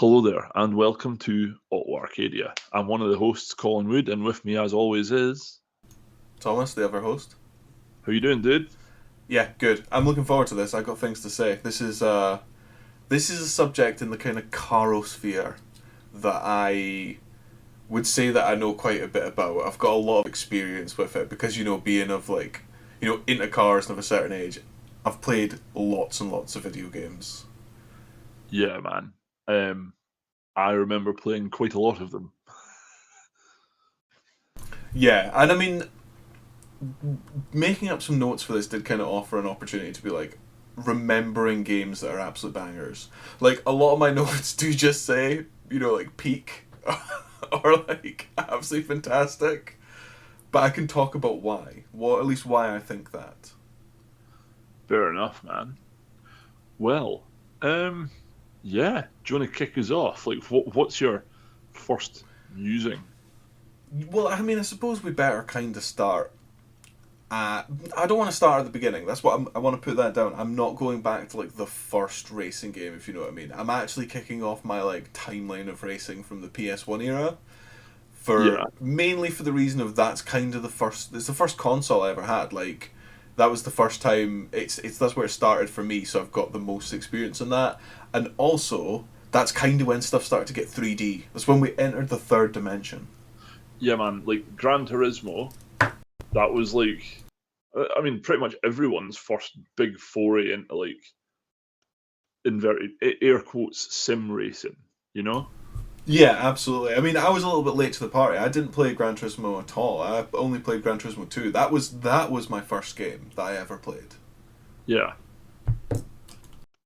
Hello there, and welcome to Auto Arcadia. I'm one of the hosts, Colin Wood, and with me, as always, is Thomas, the other host. how you doing, dude? Yeah, good. I'm looking forward to this. I've got things to say. This is a subject in the kind of carosphere that I would say that I know quite a bit about. I've got a lot of experience with it because being of into cars and of a certain age, I've played lots and lots of video games. Yeah, man. Um, I remember playing quite a lot of them. Yeah, and I mean, making up some notes for this did kind of offer an opportunity to be like remembering games that are absolute bangers. Like a lot of my notes do just say, like peak or like absolutely fantastic, but I can talk about why. Well, at least why I think that. Fair enough, man. Well, um, yeah. Do you want to kick us off? Like, what's your first musing? Well, I mean, I suppose we better kind of start. I don't want to start at the beginning. That's what I want to put that down. I'm not going back to like the first racing game, if you know what I mean. I'm actually kicking off my like timeline of racing from the PS1 era. For Yeah, mainly for the reason of that's kind of the first. It's the first console I ever had. Like that was the first time. It's that's where it started for me. So I've got the most experience in that, and also that's kind of when stuff started to get 3D. That's when we entered the third dimension. yeah, man. Like Gran Turismo, that was like, I mean, pretty much everyone's first big foray into like inverted air quotes sim racing. You know? Yeah, absolutely. I mean, I was a little bit late to the party. I didn't play Gran Turismo at all. I only played Gran Turismo 2. That was my first game that I ever played. Yeah.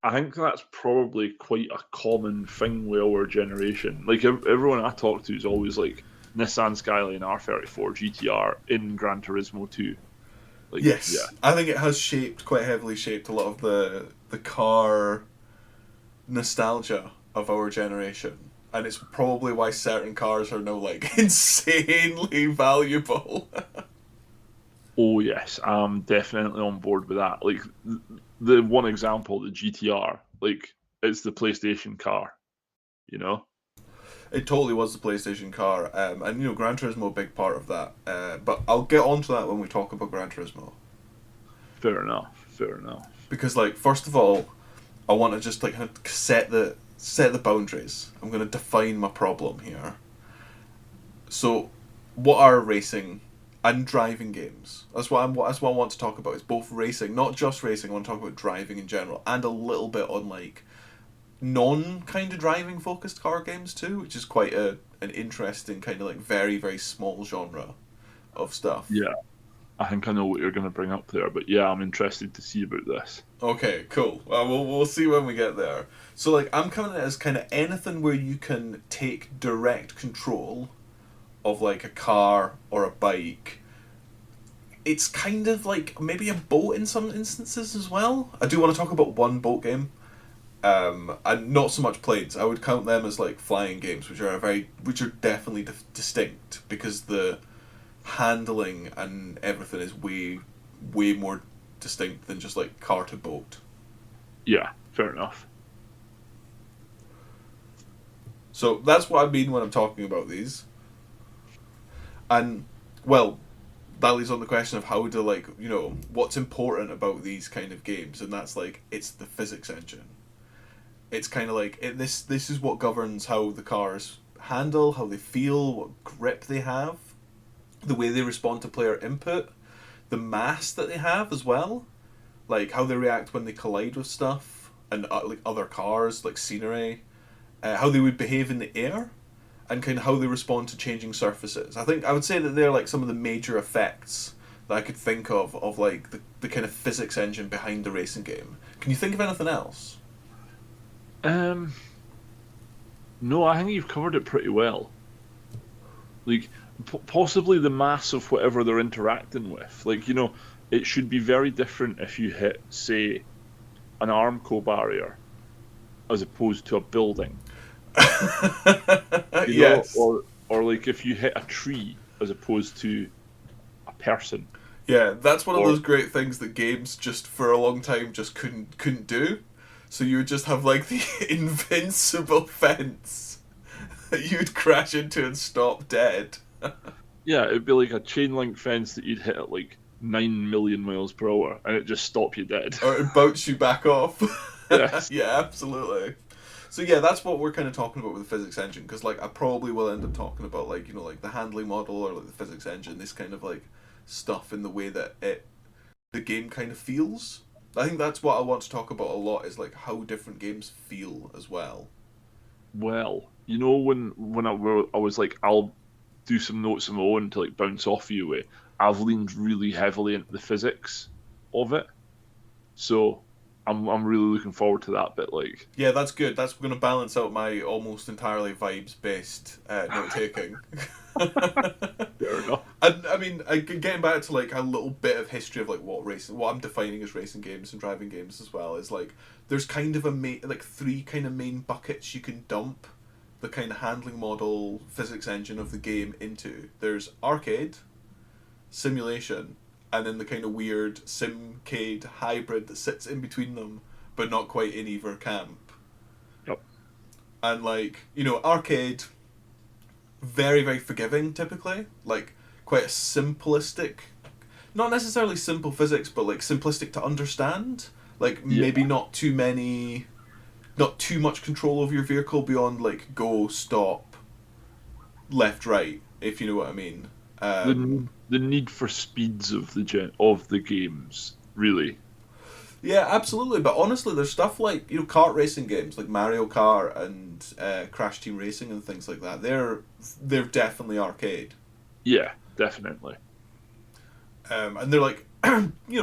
I think that's probably quite a common thing with our generation. Like everyone I talk to is always like Nissan Skyline R34 GTR in Gran Turismo 2. Like, yeah, Yes, I think it has shaped quite heavily shaped a lot of the car nostalgia of our generation. And it's probably why certain cars are now like insanely valuable. oh yes, I'm definitely on board with that. Like the one example, the GTR, like it's the PlayStation car. You know, It totally was the PlayStation car, and Gran Turismo a big part of that. But I'll get onto that when we talk about Gran Turismo. fair enough, fair enough. Because like first of all, I want to just like set the boundaries. I'm going to define my problem here. So, what are racing and driving games? That's what I want to talk about. It's both racing, not just racing. I want to talk about driving in general, and a little bit on like non kind of driving focused car games too, which is quite an interesting kind of like very very small genre of stuff. Yeah, I think I know what you're going to bring up there, but yeah, I'm interested to see about this. Okay, cool. Well, we'll see when we get there. So, like, I'm coming at it as kind of anything where you can take direct control of, like, a car or a bike. It's kind of like maybe a boat in some instances as well. I do want to talk about one boat game, and not so much planes. I would count them as like flying games, which are definitely distinct because the handling and everything is way more distinct than just like car to boat. Yeah, fair enough. So that's what I mean when I'm talking about these. And well, that leads on the question of how to like what's important about these kind of games, and that's like it's the physics engine. It's kind of like this is what governs how the cars handle, how they feel, what grip they have, the way they respond to player input, the mass that they have as well, like how they react when they collide with stuff and like other cars, like scenery, how they would behave in the air, and kind of how they respond to changing surfaces. I think I would say that they're like some of the major effects that I could think of like the kind of physics engine behind the racing game. Can you think of anything else? Um, no, I think you've covered it pretty well. Like possibly the mass of whatever they're interacting with. Like it should be very different if you hit, say, an Armco barrier as opposed to a building. Yes. Or like if you hit a tree as opposed to a person. Yeah, that's one of Or those great things that games just for a long time just couldn't do. So you would just have like the invincible fence that you'd crash into and stop dead. Yeah, it'd be like a chain link fence that you'd hit at like 9 million miles per hour, and it just stop you dead. Or it'd bounce you back off. Yes. Yeah, absolutely. So yeah, that's what we're kind of talking about with the physics engine, because like I probably will end up talking about like like the handling model or like the physics engine, this kind of like stuff in the way that the game kind of feels. I think that's what I want to talk about a lot is like how different games feel as well. Well, I was like, I'll do some notes of my own to like bounce off you with. I've leaned really heavily into the physics of it, so I'm really looking forward to that bit. Like, Yeah, that's good. That's going to balance out my almost entirely vibes based note taking. fair enough. And I mean, getting back to like a little bit of history of like what I'm defining as racing games and driving games as well is like there's kind of like three kind of main buckets you can dump the kind of handling model physics engine of the game into. There's arcade, simulation, and then the kind of weird simcade hybrid that sits in between them, but not quite in either camp. Yep. And like arcade, very very forgiving typically, like quite a simplistic, not necessarily simple physics, but like simplistic to understand. Like Yeah. maybe not too much control over your vehicle beyond like go, stop, left, right, if you know what I mean. The need for speeds of of the games, really. Yeah, absolutely. But honestly, there's stuff like kart racing games like Mario Kart and Crash Team Racing and things like that. They're definitely arcade, Yeah, definitely. and they're like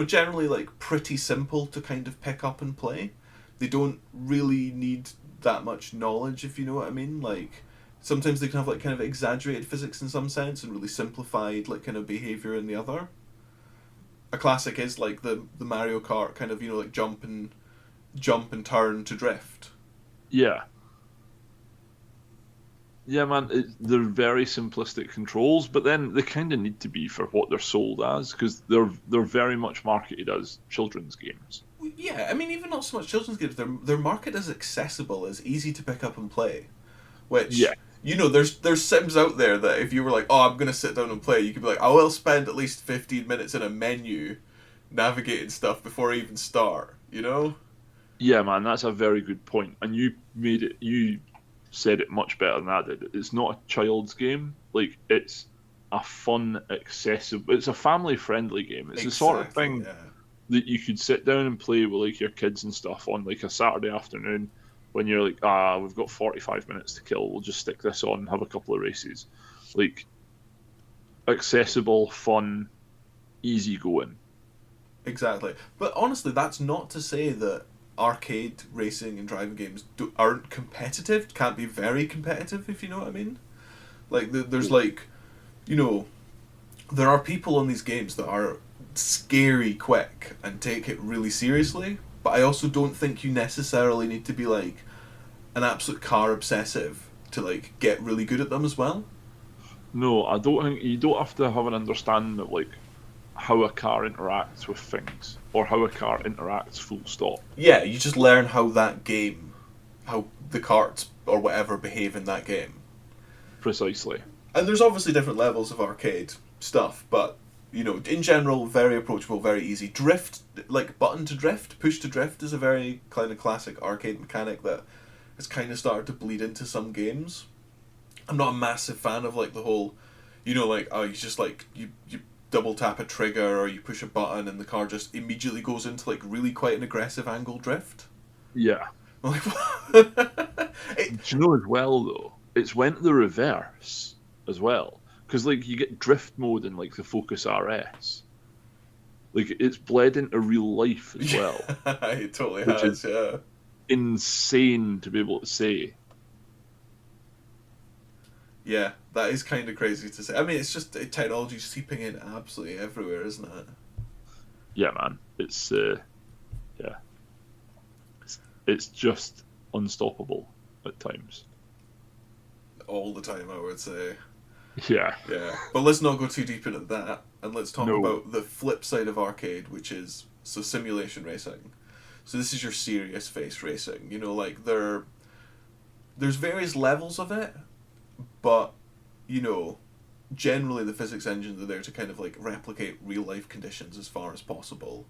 generally like pretty simple to kind of pick up and play. They don't really need that much knowledge, if you know what I mean. Like sometimes they can have like kind of exaggerated physics in some sense and really simplified like kind of behavior in the other. A classic is like the Mario Kart kind of like jump and turn to drift. Yeah. Yeah, man, they're very simplistic controls, but then they kind of need to be for what they're sold as, because they're very much marketed as children's games. Yeah, I mean even not so much children's games. They're marketed as accessible, as easy to pick up and play. Yeah, Which there's Sims out there that if you were like, oh, I'm gonna sit down and play, you could be like, I will spend at least 15 minutes in a menu navigating stuff before I even start. You know? yeah, man, that's a very good point, and you said it much better than I did. It's not a child's game; like it's a fun, accessible. It's a family-friendly game. It's the sort of Exactly. thing Yeah. that you could sit down and play with like your kids and stuff on like a Saturday afternoon when you're like, we've got 45 minutes to kill. We'll just stick this on and have a couple of races. Like accessible, fun, easy going. Exactly. But honestly, that's not to say that arcade racing and driving games aren't competitive. Can't be very competitive, if you know what I mean. Like there's like, you know, there are people on these games that are scary quick and take it really seriously. But I also don't think you necessarily need to be like an absolute car obsessive to like get really good at them as well. No, I don't think you don't have to have an understanding of like how a car interacts with things or how a car interacts full stop. Yeah, you just learn how the carts or whatever behave in that game. Precisely. And there's obviously different levels of arcade stuff, but in general, very approachable, very easy. Drift, like button to drift, push to drift, is a very kind of classic arcade mechanic that has kind of started to bleed into some games. I'm not a massive fan of like the whole, like you just like you double tap a trigger or you push a button and the car just immediately goes into like really quite an aggressive angle drift. Yeah. I'm like, Do you know as well though? It's went the reverse as well because like you get drift mode in like the Focus RS. Like it's bled into real life as well, it totally which is has, yeah. insane to be able to say. Yeah, that is kind of crazy to say. I mean, it's just technology seeping in absolutely everywhere, isn't it? Yeah, man. Yeah, it's just unstoppable at times. All the time, I would say. Yeah. Yeah, but let's not go too deep into that, and let's talk No. about the flip side of arcade, which is simulation racing. So this is your serious face racing. You know, like there's various levels of it, but you know, generally the physics engines are there to kind of like replicate real life conditions as far as possible.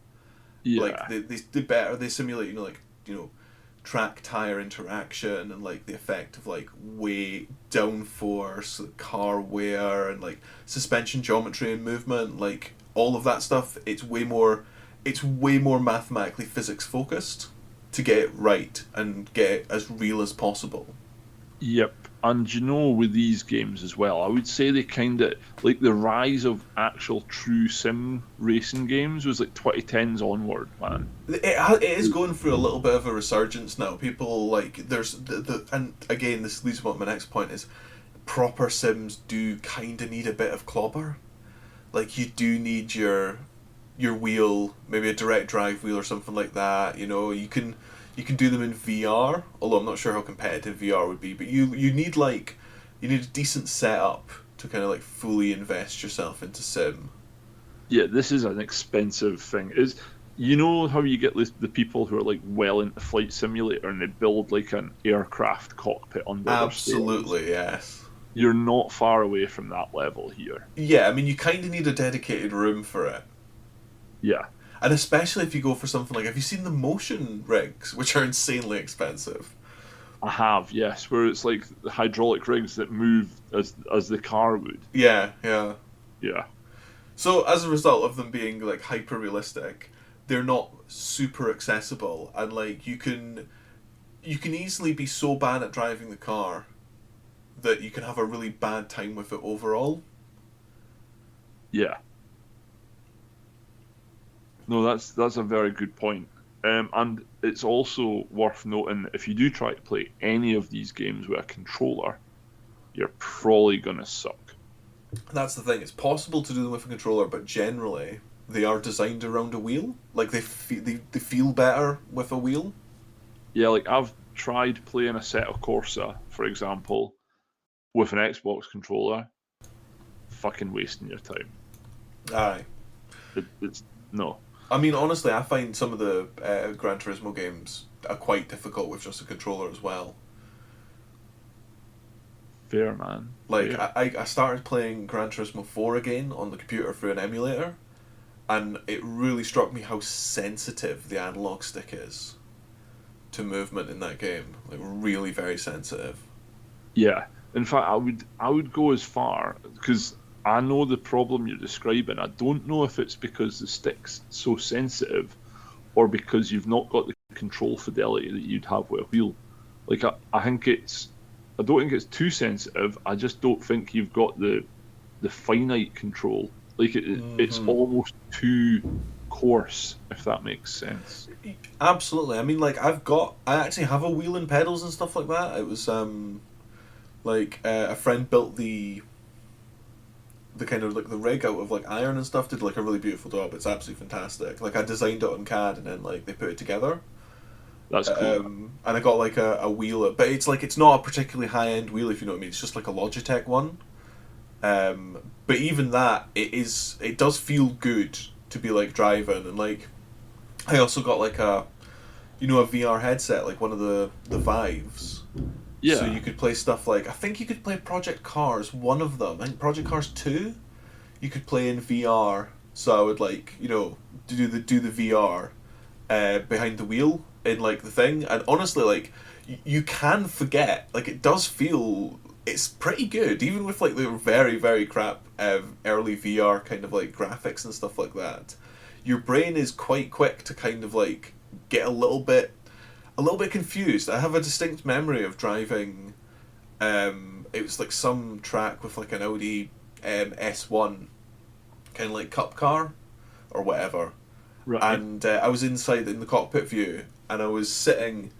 Like Yeah, they simulate, you know, like, you know, track tire interaction and like the effect of like weight, downforce, car wear, and like suspension geometry and movement, like all of that stuff. It's way more mathematically physics focused to get it right and get it as real as possible. yep. And you know, with these games as well, I would say they kind of like the rise of actual true sim racing games was like 2010s onward, man. It is going through a little bit of a resurgence now. People like there's the and again this leads to what my next point is. Proper sims do kind of need a bit of clobber. Like you do need your wheel, maybe a direct drive wheel or something like that. You know, you can do them in VR. Although I'm not sure how competitive VR would be, but you need a decent setup to kind of like fully invest yourself into sim. Yeah, this is an expensive thing. Is you know how you get the people who are like well into flight simulator and they build like an aircraft cockpit under their stairs? Absolutely, yes. You're not far away from that level here. Yeah, I mean, you kind of need a dedicated room for it. Yeah, And especially if you go for something like, have you seen the motion rigs, which are insanely expensive? I have, yes, where it's like the hydraulic rigs that move as the car would. Yeah, yeah. Yeah, So as a result of them being like hyper realistic, they're not super accessible, and like you can easily be so bad at driving the car that you can have a really bad time with it overall. yeah. No, that's a very good point. And it's also worth noting that if you do try to play any of these games with a controller, you're probably gonna suck. That's the thing. It's possible to do them with a controller, but generally they are designed around a wheel. Like they feel better with a wheel. Yeah, like I've tried playing a set of Corsa, for example, with an Xbox controller. Fucking wasting your time. Aye. It's no I mean, honestly, I find some of the Gran Turismo games are quite difficult with just a controller as well. fair, man. Like, Fair. I started playing Gran Turismo 4 again on the computer through an emulator, and it really struck me how sensitive the analog stick is to movement in that game. Like, really very sensitive. Yeah. In fact, I would go as far because I know the problem you're describing. I don't know if it's because the stick's so sensitive or because you've not got the control fidelity that you'd have with a wheel. Like I think I don't think it's too sensitive. I just don't think you've got the finite control. Like it's Hmm. almost too coarse, if that makes sense. Absolutely. I mean, like, I actually have a wheel and pedals and stuff like that. It was, like, a friend built the kind of like the rig out of like iron and stuff, did like a really beautiful job. It's absolutely fantastic. Like I designed it on CAD and then like they put it together. That's cool. And I got like a wheel, but it's like it's not a particularly high end wheel if you know what I mean. It's just like a Logitech one. But even that, it does feel good to be like driving, and like I also got like a VR headset, like one of the Vives. So Yeah. you could play stuff like, I think you could play Project Cars, one of them. I think Project Cars 2 you could play in VR. So I would like, do the VR behind the wheel in like the thing, and honestly, like you can forget. Like it does feel it's pretty good, even with like the very very crap early VR kind of like graphics and stuff like that. Your brain is quite quick to kind of like get a little bit confused. I have a distinct memory of driving. It was like some track with like an Audi S1 kind of like cup car or whatever, Right. and I was inside in the cockpit view, and I was sitting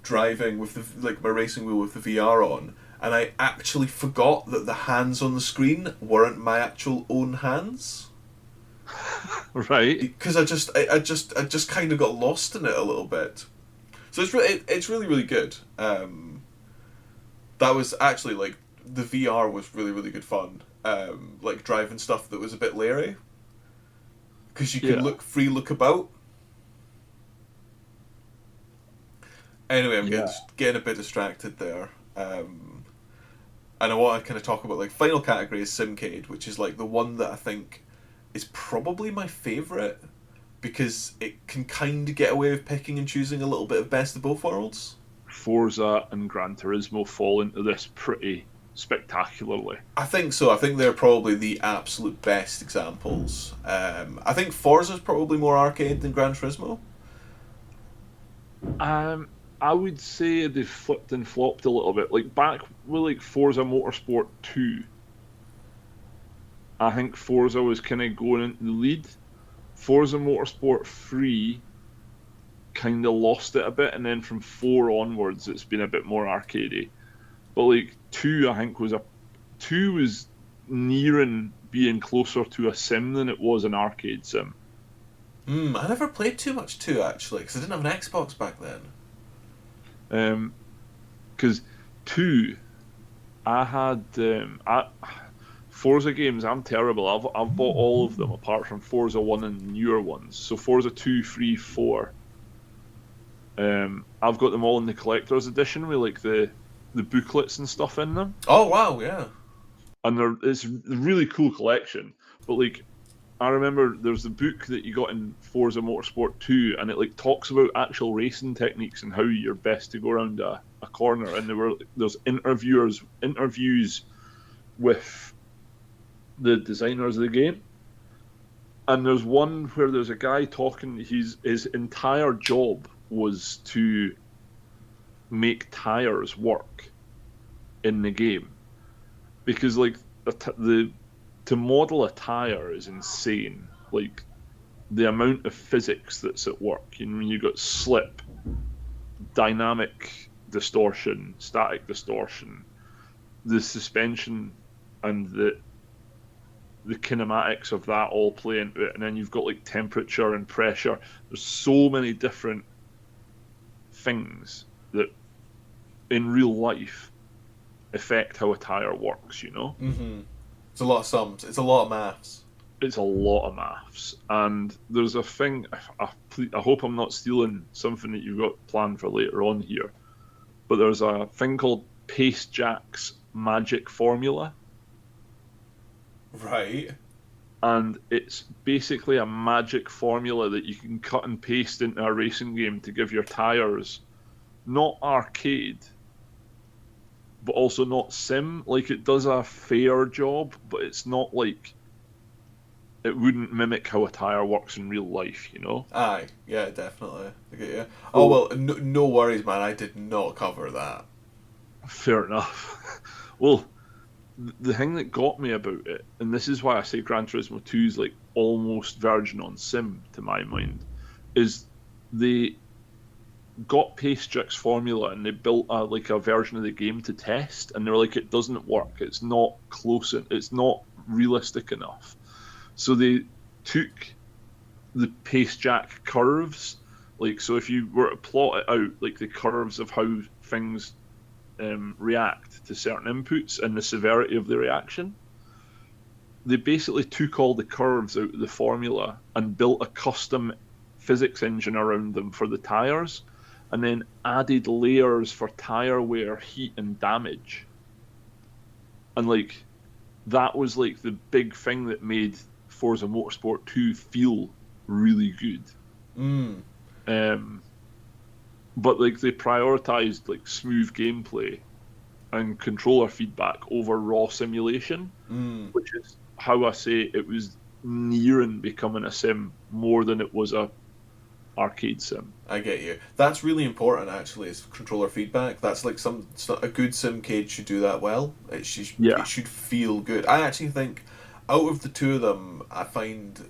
driving with the like my racing wheel with the VR on, and I actually forgot that the hands on the screen weren't my actual own hands Right. because I just kind of got lost in it a little bit. So it's really really good. That was actually like the VR was really really good fun. Like driving stuff that was a bit leery because you can Yeah. look free look about. Anyway, I'm Yeah. getting a bit distracted there. And I want to kind of talk about like final category is Simcade, which is like the one that I think is probably my favourite because it can kind of get away with picking and choosing a little bit of best of both worlds. Forza and Gran Turismo fall into this pretty spectacularly. I think so. I think they're probably the absolute best examples. I think Forza's probably more arcade than Gran Turismo. Um, I would say they flipped and flopped a little bit. Like back with like Forza Motorsport 2, I think Forza was kind of going into the lead. Forza Motorsport 3 kind of lost it a bit, and then from 4 onwards, it's been a bit more arcadey. But like 2, I think was a 2 was nearing being closer to a sim than it was an arcade sim. I never played too much two actually because I didn't have an Xbox back then. Um, because 2, I had Forza games. I'm terrible. I've bought all of them apart from Forza 1 and newer ones. So Forza 2, 3, 4. I've got them all in the collector's edition with like the booklets and stuff in them, Oh wow, yeah. and it's a really cool collection. But like I remember there's the book that you got in Forza Motorsport 2, and it like talks about actual racing techniques and how you're best to go around a corner. And there's interviews with the designers of the game. And there's one where there's a guy talking. His entire job was to make tires work in the game because like the to model a tire is insane. Like the amount of physics that's at work. You know, you got slip, dynamic distortion, static distortion, the suspension, and the kinematics of that all play into it, and then you've got like temperature and pressure. There's so many different things that in real life affect how a tire works, you know? Mm-hmm. It's a lot of sums. It's a lot of maths. It's a lot of maths. And there's a thing, I hope I'm not stealing something that you've got planned for later on here, but there's a thing called Pace Jack's magic formula. Right. And it's basically a magic formula that you can cut and paste into a racing game to give your tires not arcade, but also not sim. Like it does a fair job, but it's not like it wouldn't mimic how a tire works in real life, you know? Aye. Yeah, definitely. I get you. Oh So well, no worries, man. I did not cover that. fair enough. Well, the thing that got me about it, and this is why I say Gran Turismo 2 is like almost verging on sim to my mind, is they got Paystrix formula and they built like a version of the game to test, and they're like, it doesn't work. It's not close. It's not realistic enough. So they took the pace jack curves, like so if you were to plot it out, like the curves of how things react to certain inputs and the severity of the reaction, they basically took all the curves out of the formula and built a custom physics engine around them for the tires, and then added layers for tire wear, heat, and damage. And like that was like the big thing that made Forza Motorsport 2 feel really good. Mm. Um, but like they prioritized like smooth gameplay and controller feedback over raw simulation, Mm. which is how I say it was nearing becoming a sim more than it was a arcade sim. I get you. That's really important, actually. Is controller feedback. That's like a good simcade should do that well. Yeah, It should feel good. I actually think, out of the two of them, I find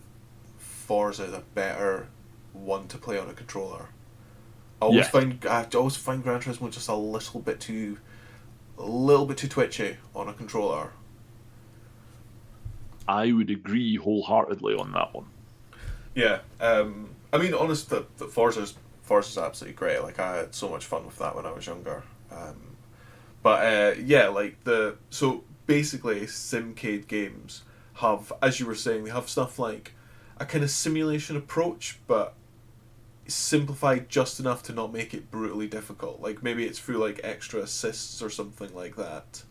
Forza the better one to play on a controller. yes, I always find Gran Turismo just a little bit too twitchy on a controller. I would agree wholeheartedly on that one. Yeah. I mean, honest, the Forza's absolutely great. Like I had so much fun with that when I was younger. But yeah, like so basically, Simcade games have, as you were saying, they have stuff like a kind of simulation approach, but simplified just enough to not make it brutally difficult. Like maybe it's through like extra assists or something like that.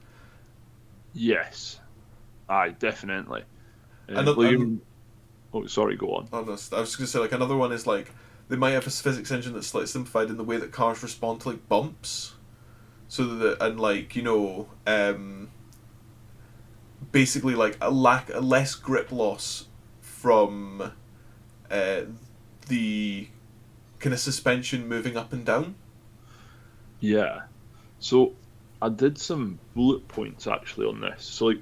Yes, aye, definitely. And Like, oh, sorry, go on. I was just gonna say like another one is like they might have a physics engine that's slightly simplified in the way that cars respond to like bumps, so that and like basically like a less grip loss from uh, the kind of suspension moving up and down. Yeah. So I did some bullet points actually on this. So like,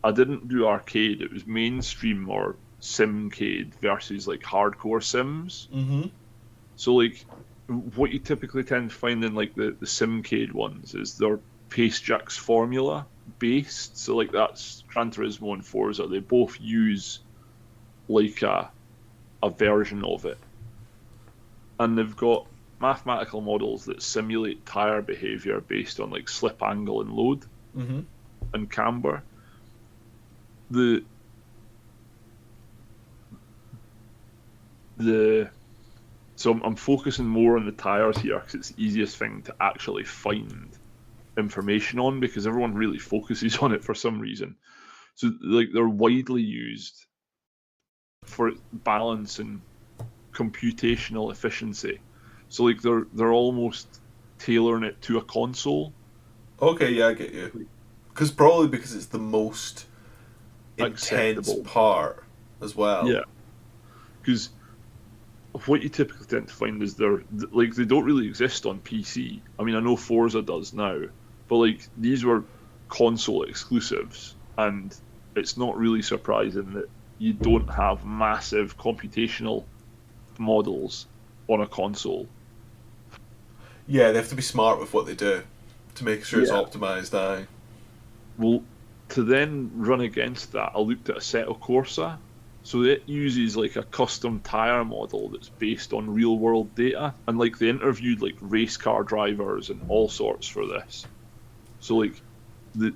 I didn't do arcade. It was mainstream or simcade versus like hardcore sims. Mm-hmm. So like, what you typically tend to find in like the simcade ones is they're PaceJack's formula based. So like that's Gran Turismo and Forza. They both use like a version of it, and they've got mathematical models that simulate tire behavior based on like slip angle and load Mm-hmm. and camber. The the so I'm focusing more on the tires here because it's the easiest thing to actually find information on because everyone really focuses on it for some reason. So like they're widely used for balance and computational efficiency. So like they're almost tailoring it to a console. Okay, yeah, I get you. Because it's the most intense Acceptable. part as well. Yeah, because what you typically tend to find is they're like they don't really exist on PC. I mean, I know Forza does now, but like these were console exclusives, and it's not really surprising that you don't have massive computational models on a console. Yeah, they have to be smart with what they do to make sure it's Yeah. optimized. Aye. Well, to then run against that, I looked at Assetto Corsa. So it uses like a custom tire model that's based on real world data. And like they interviewed like race car drivers and all sorts for this. So like the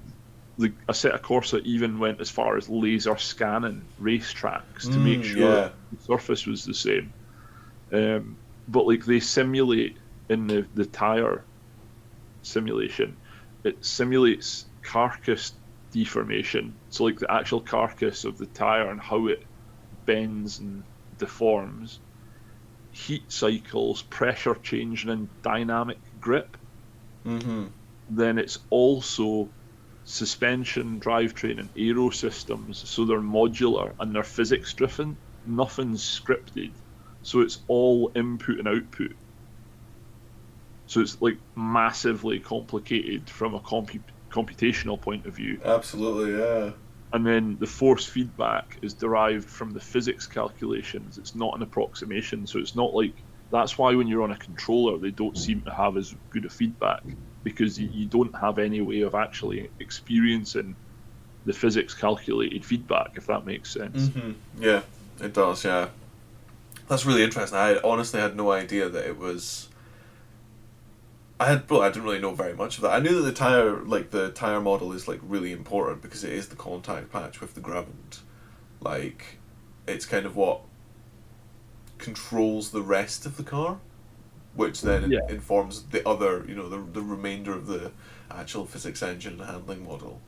Assetto Corsa even went as far as laser scanning racetracks to make sure Yeah. the surface was the same. But like they simulate in the tire simulation, it simulates carcass deformation. So like the actual carcass of the tire and how it bends and deforms, heat cycles, pressure changing, and dynamic grip. Mm-hmm. Then it's also suspension, drivetrain, and aero systems. So they're modular and they're physics driven. Nothing's scripted. So it's all input and output. So it's like massively complicated from a computational point of view. Absolutely, yeah. And then the force feedback is derived from the physics calculations. It's not an approximation. So it's not like that's why when you're on a controller, they don't seem to have as good a feedback because you don't have any way of actually experiencing the physics calculated feedback, if that makes sense. Mm-hmm. Yeah, it does, yeah. That's really interesting. I honestly had no idea that it was. I didn't really know very much of that. I knew that the tire model is like really important because it is the contact patch with the ground. Like, it's kind of what controls the rest of the car, which then Yeah, informs the other, the remainder of the actual physics engine and handling model.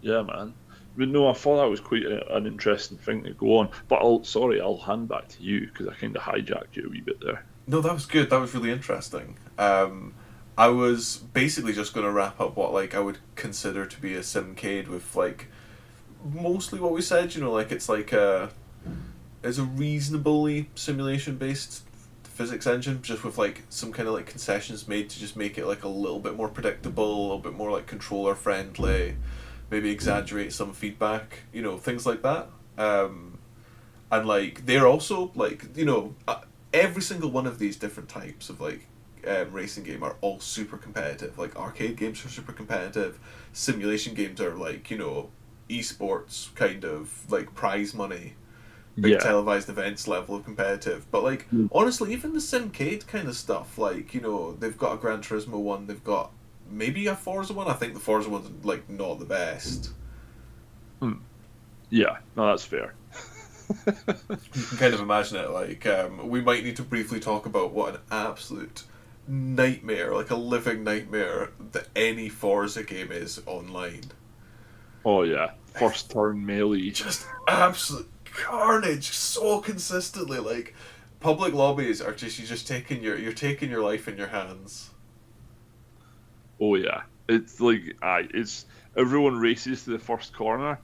yeah, man. But no, I thought that was quite an interesting thing to go on. But I'll hand back to you because I kind of hijacked you a wee bit there. No, that was good. That was really interesting. I was basically just going to wrap up what like I would consider to be a simcade with like mostly what we said. Like it's a reasonably simulation based physics engine, just with like some kind of like concessions made to just make it like a little bit more predictable, a little bit more like controller friendly, maybe exaggerate some feedback, things like that. And like they're also like every single one of these different types of like racing game are all super competitive. Like arcade games are super competitive, simulation games are like esports kind of like prize money, big Yeah. televised events level of competitive. But like Mm. honestly, even the Simcade kind of stuff, like they've got a Gran Turismo one, they've got maybe a Forza one. I think the Forza one's like not the best. Hmm. Yeah, no, that's fair. You can kind of imagine it. Like we might need to briefly talk about what an absolute nightmare, like a living nightmare, that any Forza game is online. Oh yeah, first turn melee. Just absolute carnage, so consistently. Like public lobbies are just you're taking your life in your hands. Oh yeah, it's like it's everyone races to the first corner.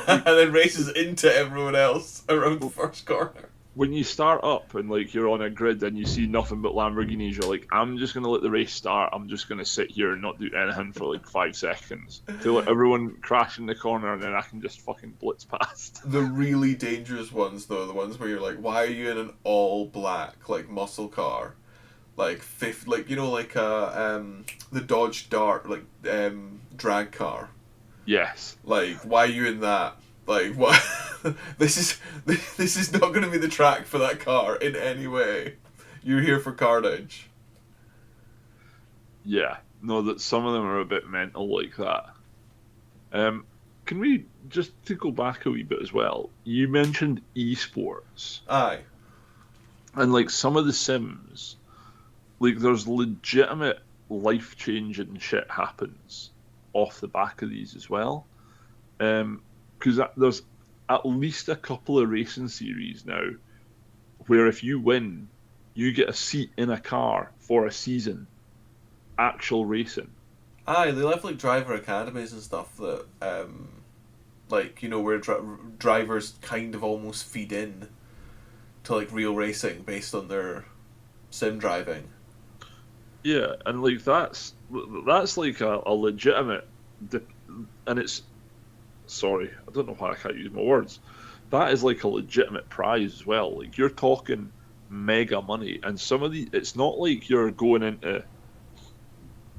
And Like then races into everyone else around the first corner. when you start up and like you're on a grid and you see nothing but Lamborghinis, you're like, I'm just gonna let the race start. I'm just gonna sit here and not do anything for like 5 seconds to let everyone crash in the corner, and then I can just fucking blitz past. The really dangerous ones, though, the ones where you're like, why are you in an all black like muscle car, like fifth, like like the Dodge Dart like drag car. Yes. Like, why are you in that? Like, what? this is this is not going to be the track for that car in any way. You're here for carnage. Yeah. No, that some of them are a bit mental like that. Um, can we just to go back a wee bit as well? You mentioned esports Aye, and like some of the Sims, like there's legitimate life changing shit happens off the back of these as well. Because there's at least a couple of racing series now where if you win, you get a seat in a car for a season, actual racing. aye. They left like driver academies and stuff that like where drivers kind of almost feed in to like real racing based on their sim driving. Yeah, and like that's like a legitimate, dip, and it's sorry, I don't know why I can't use my words. That is like a legitimate prize as well. Like you're talking mega money, and some of the it's not like you're going into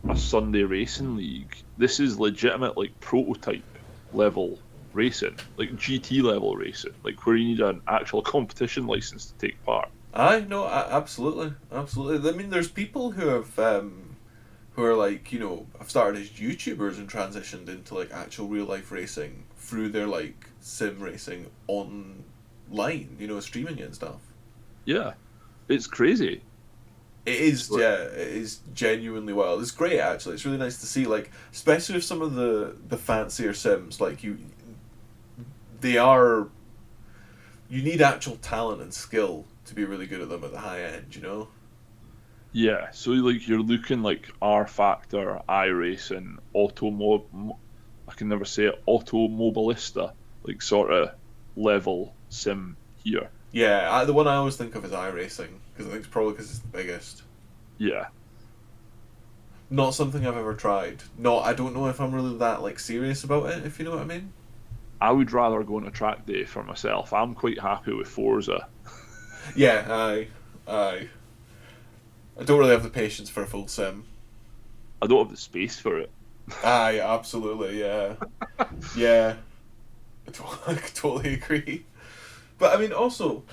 a Sunday racing league. This is legitimate like prototype level racing, like GT level racing, like where you need an actual competition license to take part. Aye, no, absolutely, absolutely. I mean, there's people who are like have started as YouTubers and transitioned into like actual real life racing through their like sim racing online, streaming it and stuff. Yeah, it's crazy. It is, But yeah, it is genuinely wild. It's great actually. It's really nice to see, like, especially with some of the fancier sims, like they are. You need actual talent and skill to be really good at them at the high end. yeah, so like you're looking like R Factor, iRacing, I can never say it, Automobilista, like sort of level sim here. Yeah, the one I always think of is iRacing because I think it's probably because it's the biggest. Yeah, Not something I've ever tried. No, I don't know if I'm really that like serious about it. If you know what I mean. I would rather go on a track day for myself. I'm quite happy with Forza. Yeah, I don't really have the patience for a full sim. I don't have the space for it. Aye, absolutely, yeah, yeah. I totally agree. But I mean, also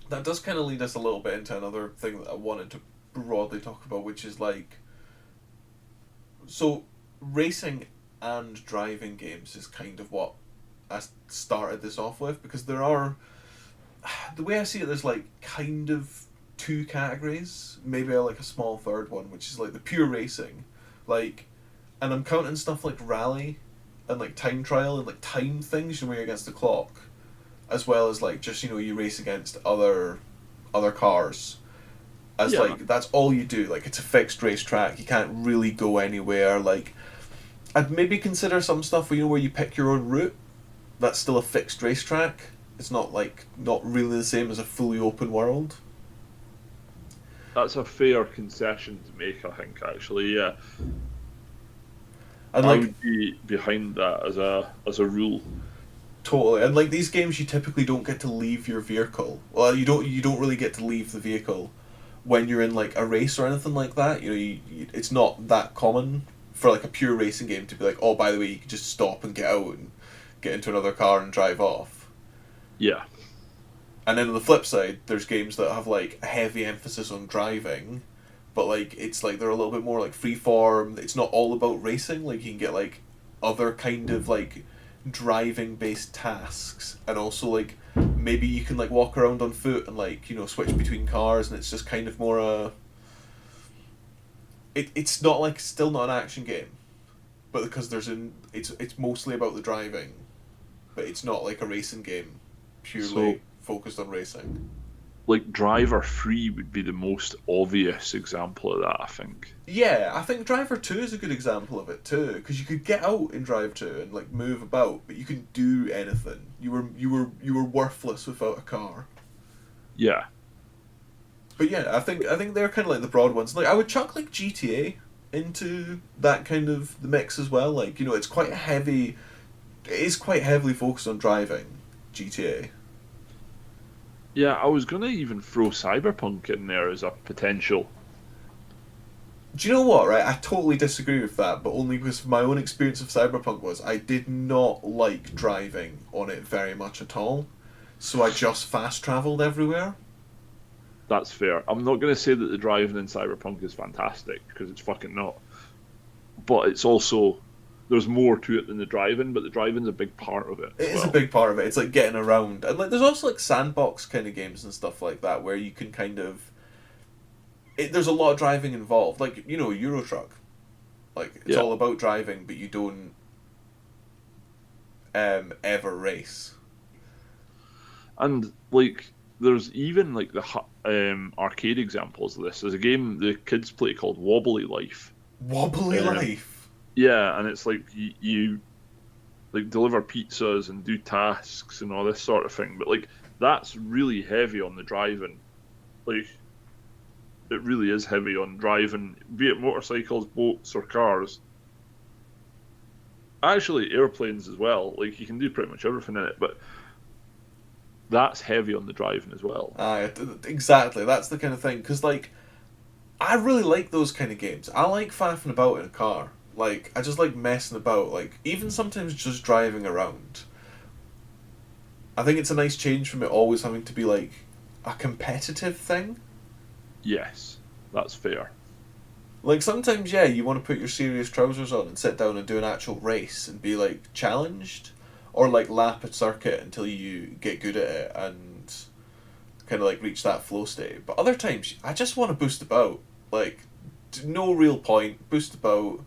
that does kind of lead us a little bit into another thing that I wanted to broadly talk about, which is like so racing and driving games is kind of what I started this off with because there are the way I see it, there's like kind of two categories, maybe like a small third one, which is like the pure racing, like, and I'm counting stuff like rally, and like time trial and like time things, where you're against the clock, as well as like just you race against other cars, as Yeah, like that's all you do. Like it's a fixed racetrack, you can't really go anywhere. Like I'd maybe consider some stuff where you pick your own route. That's still a fixed racetrack. It's not really the same as a fully open world. that's a fair concession to make, I think, actually. Yeah, And I like would be behind that as a rule. totally, and like these games, you typically don't get to leave your vehicle. Well, you don't really get to leave the vehicle when you're in like a race or anything like that. It's not that common for like a pure racing game to be like, oh, by the way, you can just stop and get out and get into another car and drive off. Yeah, And then on the flip side, there's games that have like a heavy emphasis on driving, but like it's like they're a little bit more like freeform. It's not all about racing. Like you can get like other kind of like driving based tasks, and also like maybe you can like walk around on foot and like switch between cars, and it's just kind of more it's not like still not an action game, but because it's mostly about the driving, but it's not like a racing game So, purely focused on racing. like, Driver 3 would be the most obvious example of that, I think. Yeah, I think Driver 2 is a good example of it too, because you could get out in Drive 2 and like move about, but you couldn't do anything. You were worthless without a car. Yeah. But yeah, I think they're kind of like the broad ones. Like I would chuck like GTA into that kind of the mix as well. Like it's quite a heavy. It is quite heavily focused on driving. GTA. Yeah, I was gonna even throw Cyberpunk in there as a potential. Do you know what? Right, I totally disagree with that, but only because my own experience of Cyberpunk was I did not like driving on it very much at all. So I just fast travelled everywhere. That's fair. I'm not gonna say that the driving in Cyberpunk is fantastic, because it's fucking not. But it's also, there's more to it than the driving, but the driving's a big part of it It as is a well. big part of it. It's like getting around, and like there's also like sandbox kind of games and stuff like that where you can kind of. There's a lot of driving involved, like Euro Truck. Like it's Yeah. all about driving, but you don't ever race. And like, there's even like the arcade examples of this. There's a game the kids play called Wobbly Life. Wobbly Um, life. yeah, and it's like you like deliver pizzas and do tasks and all this sort of thing. But like, that's really heavy on the driving. Like, it really is heavy on driving, be it motorcycles, boats, or cars. Actually, airplanes as well. Like, you can do pretty much everything in it, but that's heavy on the driving as well. Exactly. That's the kind of thing. Because like, I really like those kind of games. I like faffing about in a car. Like, I just like messing about. Like, even sometimes just driving around. I think it's a nice change from it always having to be like a competitive thing. Yes, that's fair. Like sometimes, yeah, you want to put your serious trousers on and sit down and do an actual race and be like challenged, or like lap a circuit until you get good at it and kind of like reach that flow state. But other times, I just want to boost about. Like, no real point. Boost about.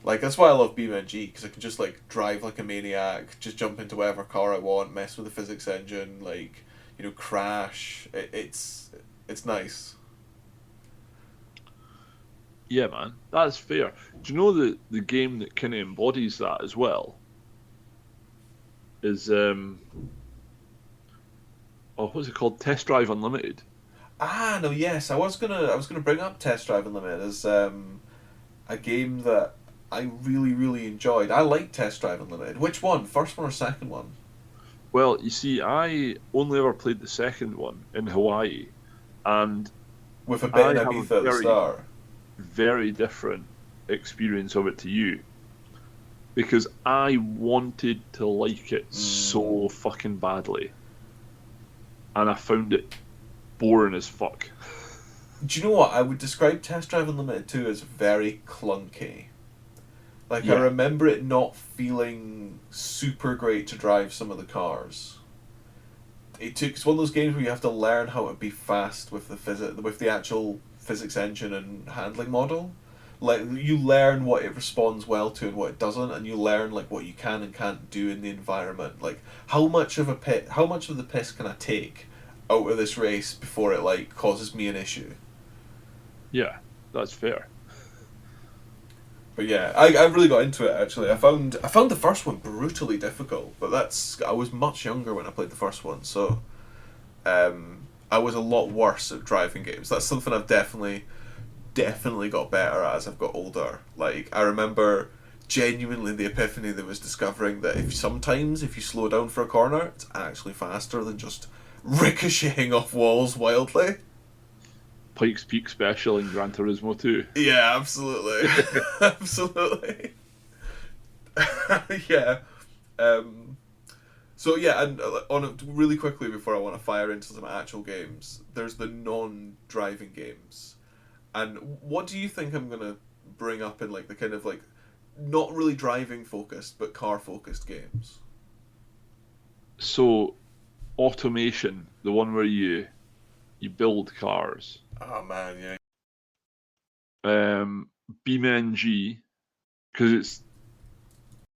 Like that's why I love BeamNG because I can just like drive like a maniac, just jump into whatever car I want, mess with the physics engine, like crash. It's nice. Yeah, man, that's fair. Do you know the game that kind of embodies that as well is oh, what's it called? Test Drive Unlimited. Ah, no, yes, I was gonna bring up Test Drive Unlimited as a game that I really really enjoyed. I like Test Drive Unlimited. Which one? First one or second one? Well, you see, I only ever played the second one in Hawaii, and With a bit I in have a Ibiza at the very, start. very different experience of it to you, because I wanted to like it Mm. so fucking badly, and I found it boring as fuck. Do you know what? I would describe Test Drive Unlimited 2 as very clunky. Like I Yeah, remember it not feeling super great to drive some of the cars. It's one of those games where you have to learn how to be fast with the actual physics engine and handling model. Like you learn what it responds well to and what it doesn't, and you learn like what you can and can't do in the environment. Like how much of the piss can I take out of this race before it like causes me an issue. yeah, that's fair. But yeah, I really got into it actually. I found the first one brutally difficult, but that's I was much younger when I played the first one, so I was a lot worse at driving games. That's something I've definitely got better at as I've got older. Like I remember genuinely the epiphany that was discovering that if you slow down for a corner, it's actually faster than just ricocheting off walls wildly. Pikes Peak Special in Gran Turismo 2. Yeah, absolutely, absolutely. Yeah. Um, so yeah, and really quickly before I want to fire into some actual games, there's the non-driving games. And what do you think I'm gonna bring up in like the kind of like not really driving focused but car focused games? So Automation, the one where you build cars. Oh man, yeah. Um, BeamNG, because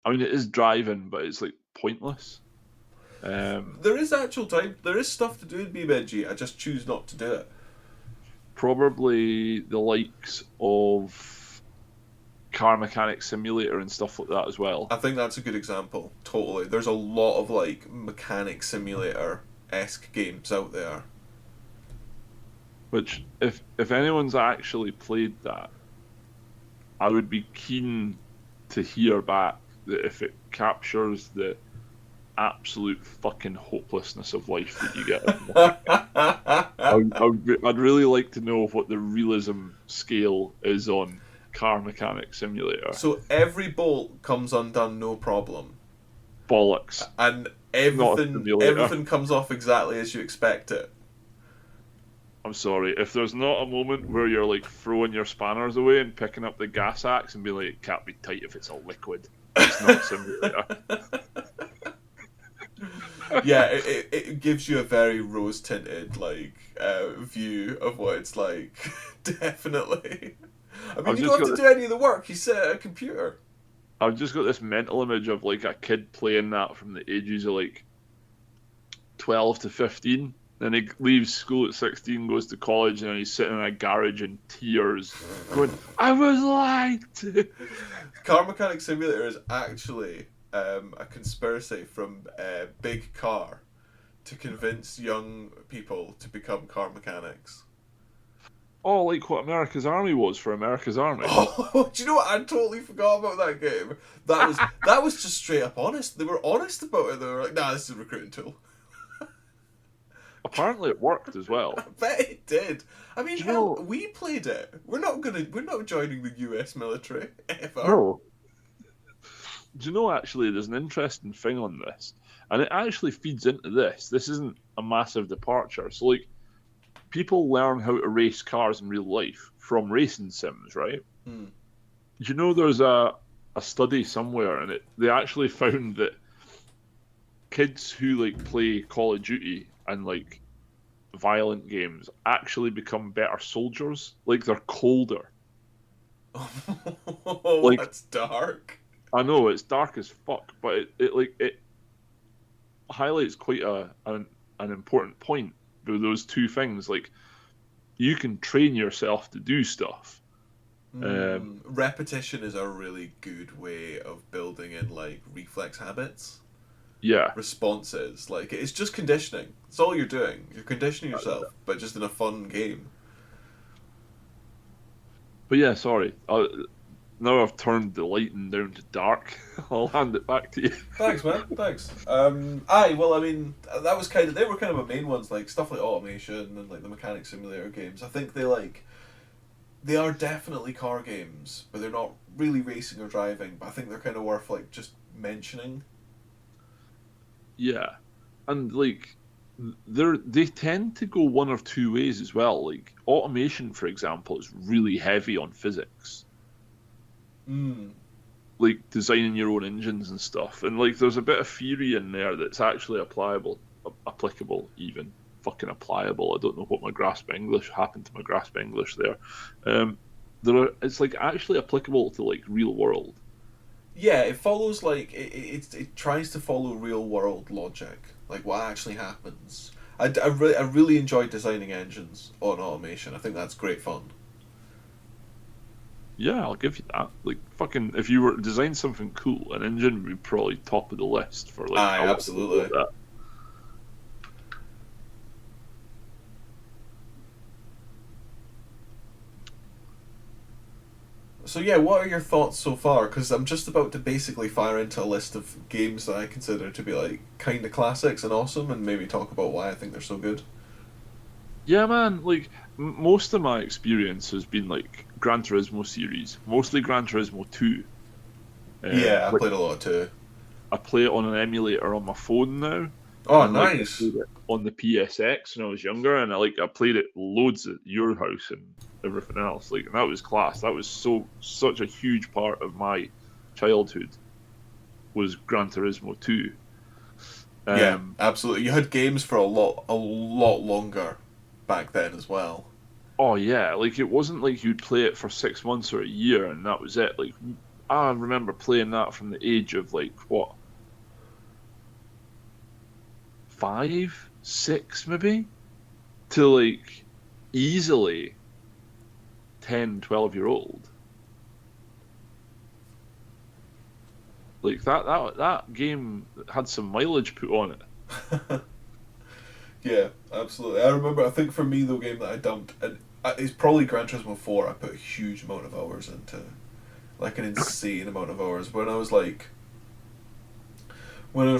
I mean, it is driving, but it's like pointless. Um, There is actual time. There is stuff to do in BeamNG. I just choose not to do it. Probably the likes of Car Mechanic Simulator and stuff like that as well. I think that's a good example. Totally. There's a lot of like mechanic simulator esque games out there. Which, if anyone's actually played that, I would be keen to hear back that if it captures the absolute fucking hopelessness of life that you get in that game. I'd really like to know what the realism scale is on Car Mechanic Simulator. So every bolt comes undone, no problem, Bollocks. and Not a simulator. everything comes off exactly as you expect it. I'm sorry. If there's not a moment where you're like throwing your spanners away and picking up the gas axe and be like, it can't be tight if it's a liquid. It's not a simulator. Yeah, it gives you a very rose tinted like view of what it's like. Definitely. I mean, I've you just don't have got to do any of the work. You sit at a computer. I've just got this mental image of like a kid playing that from the ages of like 12 to 15. Then he leaves school at 16, goes to college, and then he's sitting in a garage in tears, going, "I was lied to." Car Mechanic Simulator is actually a conspiracy from Big Car to convince young people to become car mechanics. Oh, like what America's Army was for America's Army. Oh, do you know what? I totally forgot about that game. That was just straight up honest. They were honest about it. They were like, "Nah, this is a recruiting tool." Apparently, it worked as well. I bet it did. I mean, Do you hell, know? we played it. We're not joining the U.S. military ever. No. Do you know? Actually, there's an interesting thing on this, and it actually feeds into this. This isn't a massive departure. So, like, people learn how to race cars in real life from racing sims, right? Hmm. Do you know there's a study somewhere, and they actually found that kids who like play Call of Duty and like violent games actually become better soldiers. Like they're colder. Oh, Like that's dark. I know it's dark as fuck, but it highlights quite an important point with those two things. Like you can train yourself to do stuff. Repetition is a really good way of building in like reflex habits, Yeah, responses. Like it's just conditioning. It's all you're doing. You're conditioning yourself, but just in a fun game. but yeah, sorry. Now I've turned the lighting down to dark. I'll hand it back to you. Thanks, man. Thanks. Aye. Well, I mean, that was kind of they were kind of my main ones, like stuff like automation and like the mechanic simulator games. I think they are definitely car games, but they're not really racing or driving. But I think they're kind of worth like just mentioning. Yeah, and like they tend to go one of two ways as well. Like automation, for example, is really heavy on physics, Mm. like designing your own engines and stuff. And like there's a bit of theory in there that's actually applicable even. Fucking applicable. I don't know what my grasp of English happened to my grasp of English there. It's like actually applicable to like real world. Yeah, it follows like it tries to follow real world logic, like what actually happens. I really enjoy designing engines on automation. I think that's great fun. Yeah, I'll give you that. Like fucking, if you were to design something cool, an engine would be probably top of the list for like Aye, a lot of people absolutely. like that. So yeah, what are your thoughts so far? Because I'm just about to basically fire into a list of games that I consider to be like kind of classics and awesome, and maybe talk about why I think they're so good. Yeah, man. Like most of my experience has been like Gran Turismo series, mostly Gran Turismo 2. Yeah, I Like played a lot too. I play it on an emulator on my phone now, Oh, and like I nice. played it on the PSX when I was younger, and I played it loads at your house and everything else. Like and that was class. That was such a huge part of my childhood was Gran Turismo 2. Yeah, absolutely. You had games for a lot longer back then as well. Oh yeah, like it wasn't like you'd play it for 6 months or a year and that was it. Like I remember playing that from the age of like what, 5, 6 maybe, to like easily 10, 12 year old. Like that game had some mileage put on it. Yeah, absolutely. I remember. I think for me, the game that I dumped, and it's probably Gran Turismo 4. I put a huge amount of hours into, like an insane amount of hours. When I was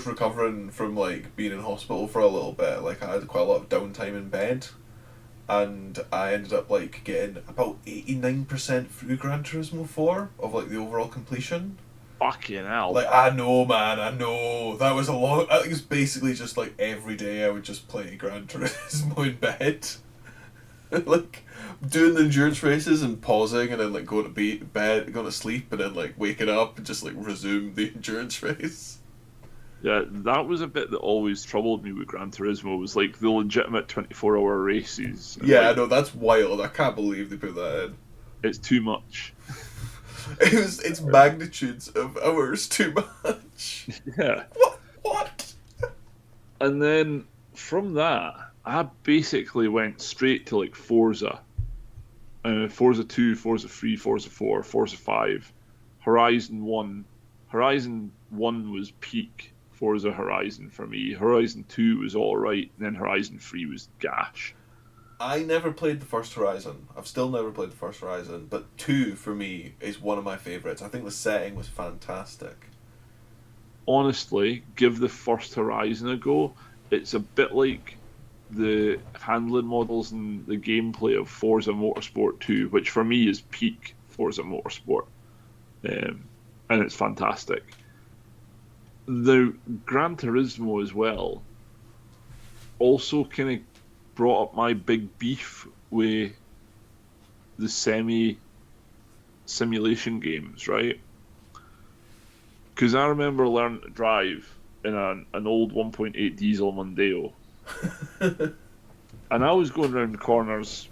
recovering from like being in hospital for a little bit, like I had quite a lot of downtime in bed, and I ended up like getting about 89% through Gran Turismo 4 of like the overall completion. Fucking hell. Like I know, man, I know that was a long. I think it's basically just like every day I would just play Gran Turismo in bed, like doing the endurance races and pausing and then like going to bed, going to sleep, and then like waking up and just like resume the endurance race. Yeah, that was a bit that always troubled me with Gran Turismo was like the legitimate 24-hour races and Yeah, I like know that's wild. I can't believe they put that in. it's too much. It's magnitudes of hours too much. Yeah. What? What? And then from that, I basically went straight to like Forza. Forza 2, Forza 3, Forza 4, Forza 5, Horizon 1. Horizon 1 was peak Forza Horizon for me. Horizon 2 was alright, and then Horizon 3 was gash. I never played the first Horizon. I've still never played the first Horizon, but two for me is one of my favorites. I think the setting was fantastic. Honestly, give the first Horizon a go. It's a bit like the handling models and the gameplay of Forza Motorsport 2, which for me is peak Forza Motorsport. And it's fantastic. The Gran Turismo as well also kind of brought up my big beef with the semi simulation games, right? Because I remember learning to drive in an old 1.8 diesel Mondeo, and I was going around the corners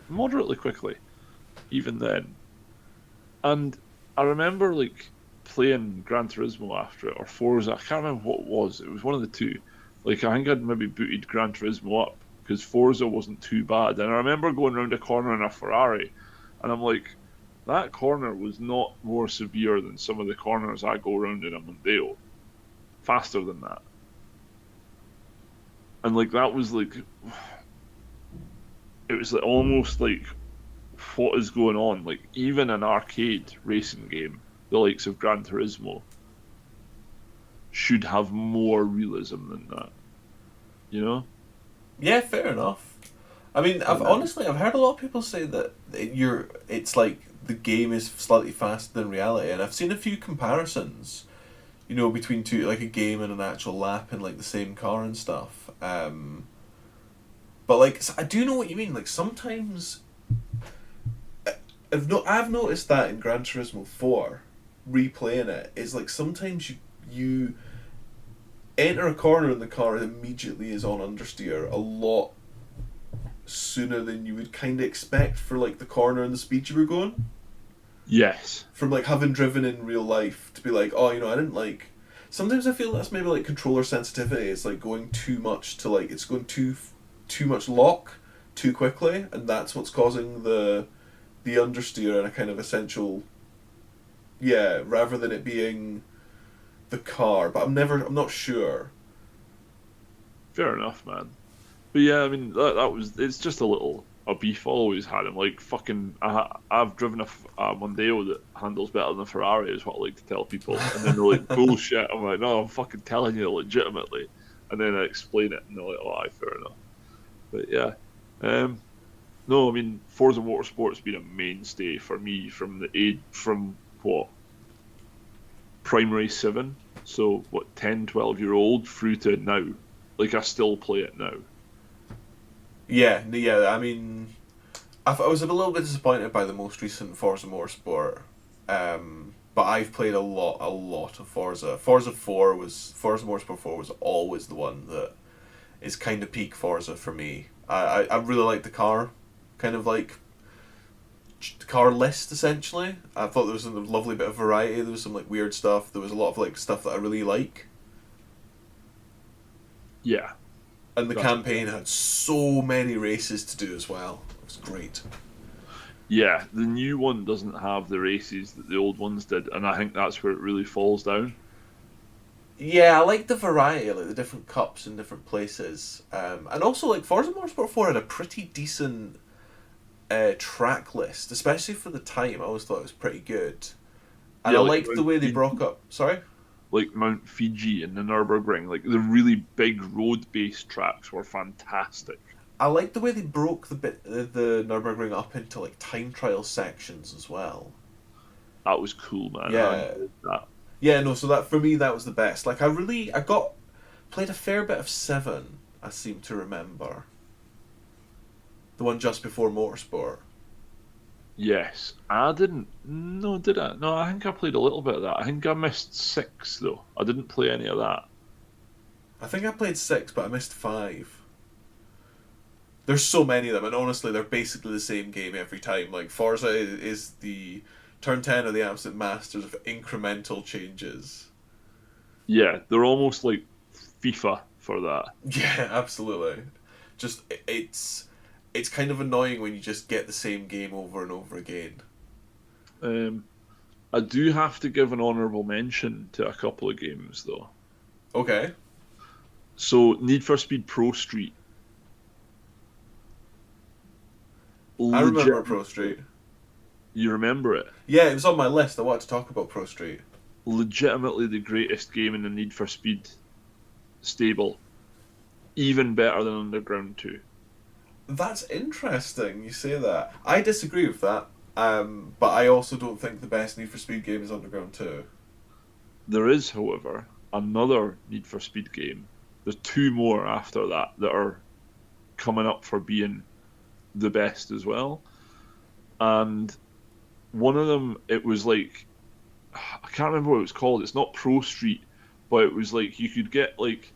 moderately quickly, even then. And I remember like playing Gran Turismo after it or Forza. I can't remember what it was. It was one of the two. Like I think I'd maybe booted Gran Turismo up because Forza wasn't too bad. And I remember going around a corner in a Ferrari, and I'm like, that corner was not more severe than some of the corners I go around in a Mondeo. Faster than that. And like that was like it was like almost like what is going on? Like even an arcade racing game, the likes of Gran Turismo, should have more realism than that. You know? Yeah, fair enough. I mean, I've heard a lot of people say that it's like the game is slightly faster than reality, and I've seen a few comparisons, between two, like a game and an actual lap in like the same car and stuff. But like, I do know what you mean. Like sometimes, I've noticed that in Gran Turismo 4, replaying it, is like sometimes you enter a corner and the car immediately is on understeer a lot sooner than you would kind of expect for like the corner and the speed you were going. Yes. From like having driven in real life to be like, oh, I didn't like. Sometimes I feel that's maybe like controller sensitivity. It's like going too much to like it's going too much lock too quickly, and that's what's causing the understeer and a kind of essential. Yeah, rather than it being the car, but I'm not sure. Fair enough, man. But yeah, I mean that was it's just a beef I always had. I'm like fucking I've driven a Mondeo that handles better than a Ferrari is what I like to tell people, and then they're like bullshit. I'm like no, I'm fucking telling you legitimately, and then I explain it, and they're like oh, fair enough. But yeah, um, no, I mean Forza Motorsport's been a mainstay for me from the age from what primary 7, so what 10, 12 year old through to now. Like I still play it now. Yeah, yeah. I mean, I was a little bit disappointed by the most recent Forza Motorsport. but I've played a lot of Forza. Forza Motorsport 4 was always the one that is kind of peak Forza for me. I really like the car, kind of like car list essentially. I thought there was a lovely bit of variety. There was some like weird stuff. There was a lot of like stuff that I really like. Yeah, And the that's campaign had so many races to do as well. It was great. yeah. The new one doesn't have the races that the old ones did, and I think that's where it really falls down. Yeah, I like the variety, like the different cups in different places, and also like Forza Motorsport 4 had a pretty decent track list, especially for the time. I always thought it was pretty good, and Yeah, I like liked the Mount way they broke Fiji, up. Sorry. like Mount Fiji and the Nurburgring, like the really big road-based tracks were fantastic. I like the way they broke the Nurburgring up into like time trial sections as well. That was cool, man. I Yeah, enjoyed that. yeah, no. So that for me, that was the best. Like I got played a fair bit of Seven. I seem to remember the one just before Motorsport. Yes, I didn't. No, did I? No, I think I played a little bit of that. I think I missed six though. I didn't play any of that. I think I played six, but I missed five. There's so many of them, and honestly, they're basically the same game every time. Like Forza is the Turn 10 are the absolute masters of incremental changes. Yeah, they're almost like FIFA for that. Yeah, absolutely. Just it's kind of annoying when you just get the same game over and over again. Um, I do have to give an honourable mention to a couple of games though. Okay, So Need for Speed Pro Street, I remember legit. Pro Street. You remember it? Yeah, it was on my list. I wanted to talk about Pro Street. Legitimately the greatest game in the Need for Speed stable, even better than Underground 2. That's interesting. You say that. I disagree with that. But I also don't think the best Need for Speed game is Underground 2. There is, however, another Need for Speed game. There's two more after that that are coming up for being the best as well. And one of them, it was like, I can't remember what it was called. It's not Pro Street, but it was like you could get like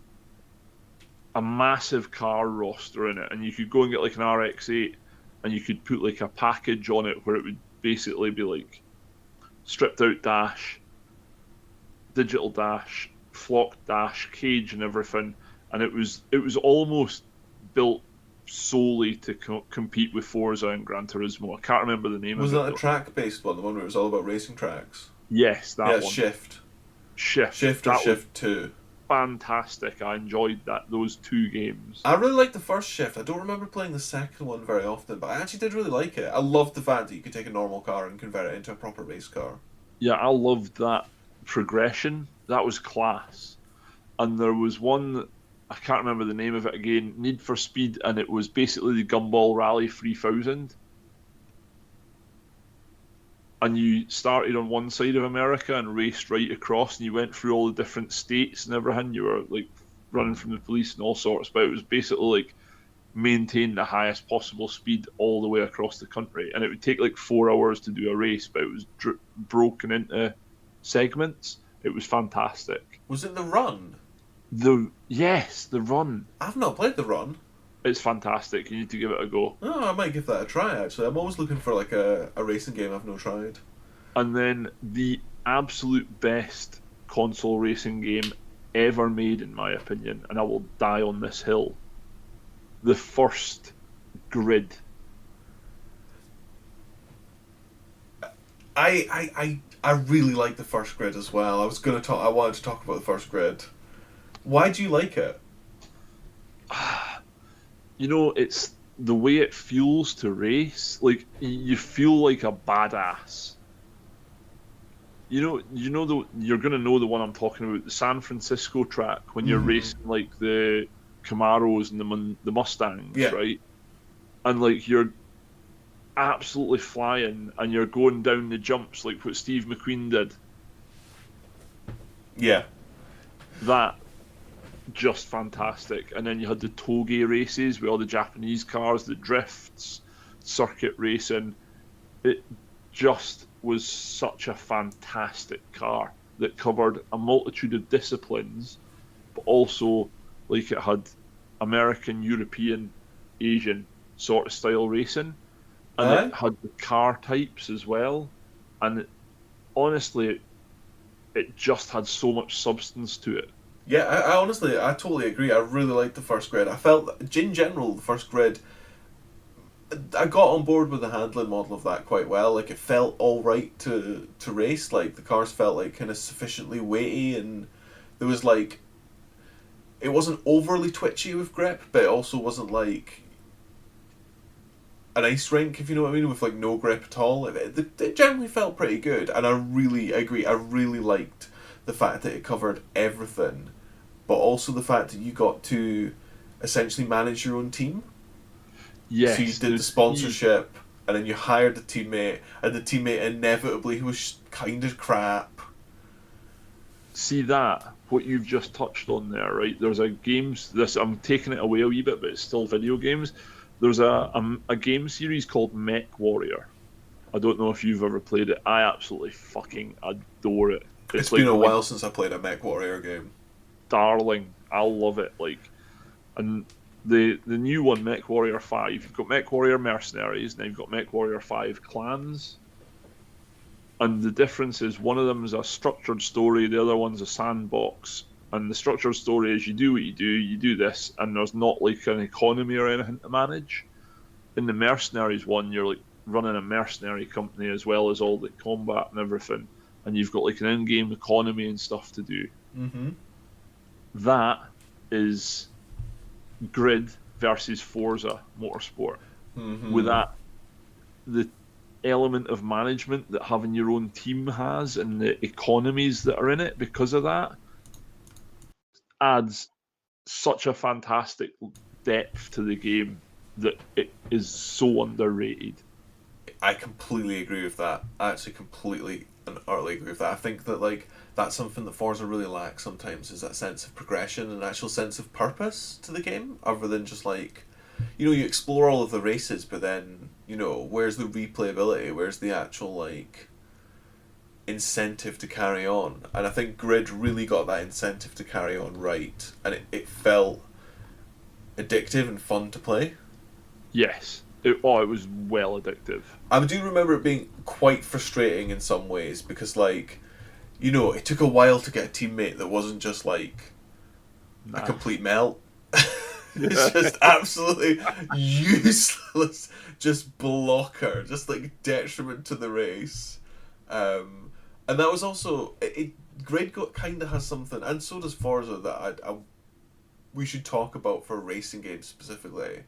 a massive car roster in it, and you could go and get like an RX-8, and you could put like a package on it where it would basically be like stripped out dash, digital dash, flocked dash, cage, and everything. And it was almost built solely to compete with Forza and Gran Turismo. I can't remember the name Was of it that a though. track based one, the one where it was all about racing tracks? Yes, Yeah, that one. Shift. Shift. Shift or That was Shift 2. fantastic. I enjoyed those two games. I really liked the first Shift. I don't remember playing the second one very often, but I actually did really like it. I loved the fact that you could take a normal car and convert it into a proper race car. Yeah, I loved that progression. That was class. And there was one, I can't remember the name of it again, Need for Speed, and it was basically the Gumball Rally 3000. And you started on one side of America and raced right across, and you went through all the different states and everything. You were like running from the police and all sorts, but it was basically like maintain the highest possible speed all the way across the country. And it would take like 4 hours to do a race, but it was broken into segments. It was fantastic. Was it the Run? The run. I've not played the Run. It's fantastic. You need to give it a go. Oh, I might give that a try actually. I'm always looking for like a racing game I've not tried. And then the absolute best console racing game ever made, in my opinion, and I will die on this hill. The first Grid. I really like the first Grid as well. I wanted to talk about the first Grid. Why do you like it? It's the way it feels to race. Like you feel like a badass. You're gonna know the one I'm talking about, the San Francisco track when you're Mm-hmm. racing like the Camaros and the Mustangs, Yeah. right? And like you're absolutely flying and you're going down the jumps like what Steve McQueen did. Yeah. That just fantastic. And then you had the toge races with all the Japanese cars, the drifts, circuit racing. It just was such a fantastic car that covered a multitude of disciplines, but also like it had American, European, Asian sort of style racing, and it Aye. had the car types as well. And honestly, it just had so much substance to it. Yeah, I honestly, I totally agree. I really liked the first grid. I felt, in general, the first grid, I got on board with the handling model of that quite well. Like, it felt all right to race. Like, the cars felt like kind of sufficiently weighty, and there was like, it wasn't overly twitchy with grip, but it also wasn't like an ice rink, if you know what I mean, with like no grip at all. It generally felt pretty good, and I really agree. I really liked the fact that it covered everything, but also the fact that you got to essentially manage your own team. So you Yes, did the sponsorship, and then you hired a teammate, and the teammate inevitably was kind of crap. see that what you've just touched on there, right? There's a games. This I'm taking it away a wee bit, but it's still video games. There's a game series called Mech Warrior. I don't know if you've ever played it. I absolutely fucking adore it. It's It's been like a my while since I played a Mech Warrior game. darling. I love it. Like, and the new one, Mech Warrior 5. You've got Mech Warrior Mercenaries, and then you've got Mech Warrior 5 Clans. And the difference is one of them is a structured story, the other one's a sandbox. And the structured story is you do this, and there's not like an economy or anything to manage. In the mercenaries one, you're like running a mercenary company as well as all the combat and everything, and you've got like an in-game economy and stuff to do. Mm-hmm. That is Grid versus Forza Motorsport. With Mm-hmm. that, the element of management that having your own team has and the economies that are in it because of that adds such a fantastic depth to the game that it is so underrated. I completely agree with that. I actually completely and utterly agree with that. I think that like that's something that Forza really lacks sometimes is that sense of progression and actual sense of purpose to the game, other than just like, you explore all of the races, but then where's the replayability? Where's the actual like incentive to carry on? And I think Grid really got that incentive to carry on right, and it felt addictive and fun to play. Yes. It was well addictive. I do remember it being quite frustrating in some ways because, like, it took a while to get a teammate that wasn't just like a Nah. complete melt. It's just absolutely useless, just blocker, just like detriment to the race. And that was also Grade kind of has something, and so does Forza that we should talk about for racing games specifically,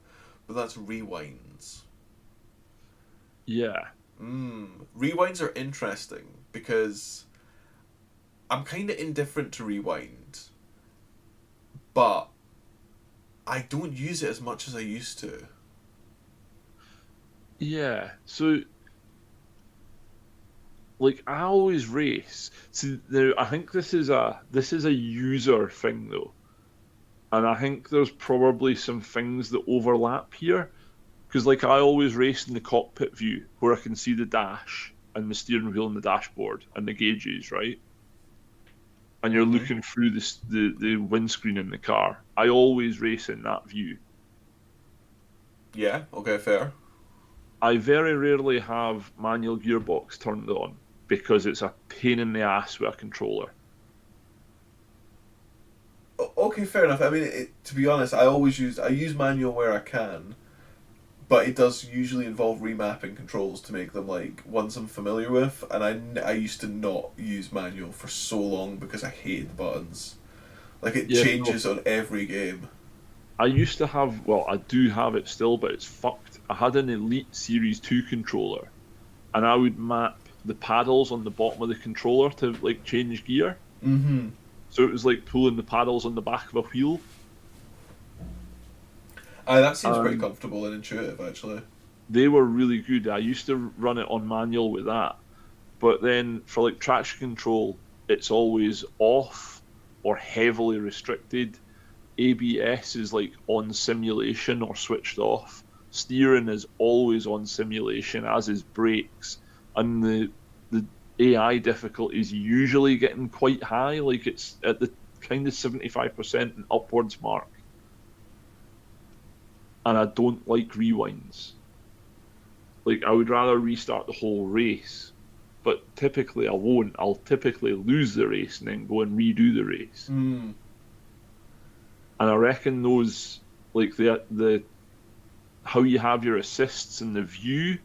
but that's rewinds. Yeah. Rewinds are interesting because I'm kind of indifferent to rewind, but I don't use it as much as I used to. Yeah. So like I always race. See now I think this is a user thing though. And I think there's probably some things that overlap here. Because like I always race in the cockpit view where I can see the dash and the steering wheel and the dashboard and the gauges, right? And you're Mm-hmm. looking through the windscreen in the car. I always race in that view. Yeah. Okay. Fair. I very rarely have manual gearbox turned on because it's a pain in the ass with a controller. Okay. Fair enough. I mean, to be honest, I use manual where I can, but it does usually involve remapping controls to make them like ones I'm familiar with, and I used to not use manual for so long because I hated the buttons. Like it Yeah, no. changes on every game. I used to have, well, I do have it still, but it's fucked. I had an Elite Series 2 controller, and I would map the paddles on the bottom of the controller to like change gear. Mm-hmm. So it was like pulling the paddles on the back of a wheel. That seems pretty And comfortable and intuitive, actually. they were really good. I used to run it on manual with that. But then for like traction control, it's always off or heavily restricted. ABS is like on simulation or switched off. Steering is always on simulation, as is brakes. And the the AI difficulty is usually getting quite high, like it's at the kind of 75% and upwards mark. And I don't like rewinds. Like I would rather restart the whole race, but typically I won't. I'll typically lose the race and then go and redo the race. Mm. And I reckon those like the how you have your assists and the view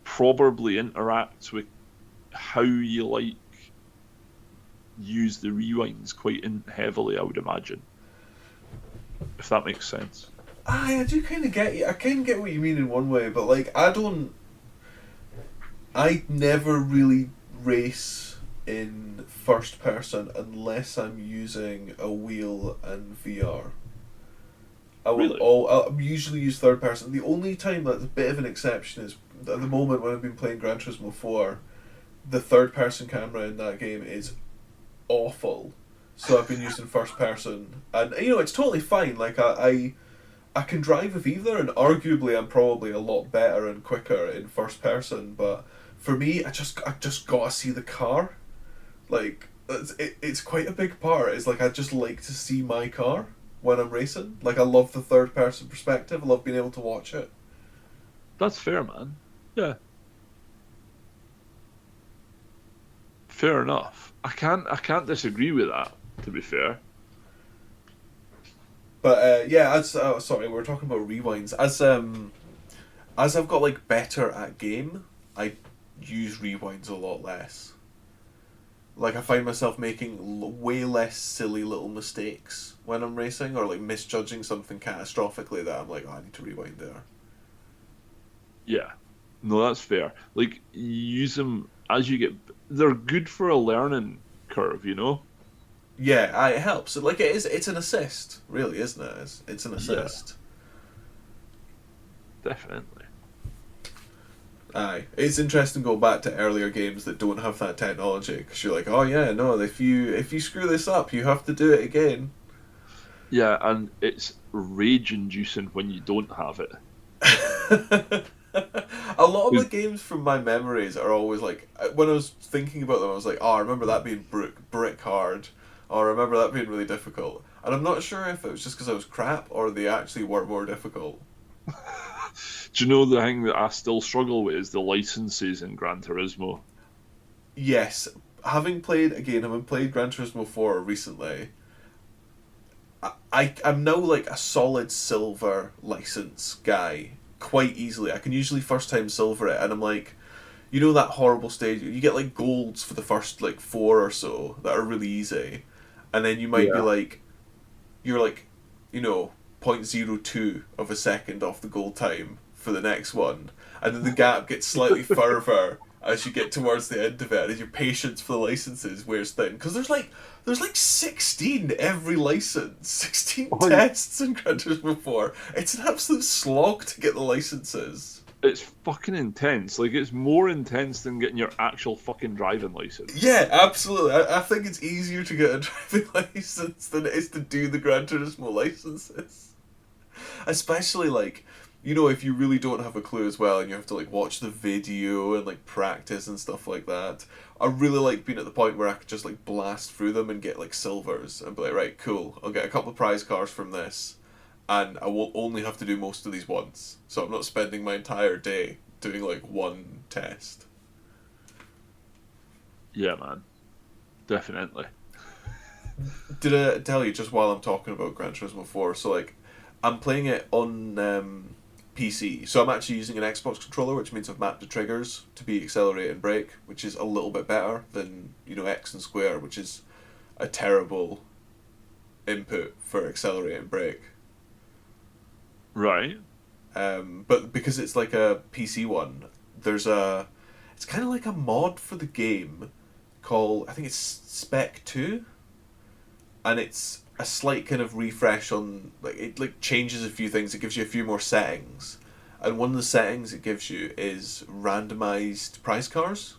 probably interacts with how you like use the rewinds quite heavily, I would imagine, if that makes sense. I do kind of get you. I kind of get what you mean in one way, but like I don't. I never really race in first person unless I'm using a wheel and VR. Really? I'll usually use third person. The only time that's a bit of an exception is at the moment when I've been playing Gran Turismo 4, the third person camera in that game is awful. So I've been using first person, and you know it's totally fine. Like I can drive with either, and arguably I'm probably a lot better and quicker in first person. But for me, I just gotta see the car. Like it's quite a big part. It's like I just like to see my car when I'm racing. Like I love the third person perspective. I love being able to watch it. That's fair, man. Yeah, fair enough. I can't disagree with that, to be fair. But yeah, as sorry, we were talking about rewinds. As I've got like better at game, I use rewinds a lot less. Like I find myself making way less silly little mistakes when I'm racing, or like misjudging something catastrophically that I'm like, oh, I need to rewind there. Yeah. No, that's fair. Like you use them as you get they're good for a learning curve, you know? Yeah, it helps. Like it is, it's an assist, really, isn't it? It's an Yeah, assist. definitely. Aye, it's interesting going back to earlier games that don't have that technology because you're like, oh yeah, no, if you screw this up, you have to do it again. Yeah, and it's rage inducing when you don't have it. A lot of the 'Cause games from my memories are always like when I was thinking about them, I was like, oh, I remember that being brick hard, or I remember that being really difficult, and I'm not sure if it was just because I was crap or they actually were more difficult. Do you know the thing that I still struggle with is the licenses in Gran Turismo? Yes, having played Gran Turismo 4 recently, I'm now like a solid silver license guy quite easily. I can usually first time silver it, and I'm like, you know that horrible stage. You get like golds for the first like four or so that are really easy, and then you might be Yeah. like, you're like, you know, 0.02 of a second off the gold time for the next one, and then the gap gets slightly further as you get towards the end of it, and your patience for the licenses wears thin because there's like 16 every license, 16 Oh, tests in Gran Turismo 4. It's an absolute slog to get the licenses. it's fucking intense. Like it's more intense than getting your actual fucking driving license. Yeah, absolutely. I think it's easier to get a driving license than it is to do the Gran Turismo licenses. Especially like, you know, if you really don't have a clue as well and you have to like watch the video and like practice and stuff like that. I really like being at the point where I could just like blast through them and get like silvers and be like, right, cool, I'll get a couple of prize cars from this and I will only have to do most of these once. So I'm not spending my entire day doing like one test. Yeah, man. Definitely. Did I tell you just while I'm talking about Gran Turismo 4? So like, I'm playing it on PC. So I'm actually using an Xbox controller, which means I've mapped the triggers to be accelerate and brake, which is a little bit better than X and square, which is a terrible input for accelerate and brake. Right. But because it's like a PC one, it's kind of like a mod for the game called, I think it's Spec 2, and it's a slight kind of refresh on, like, it like changes a few things. It gives you a few more settings, and one of the settings it gives you is randomized prize cars.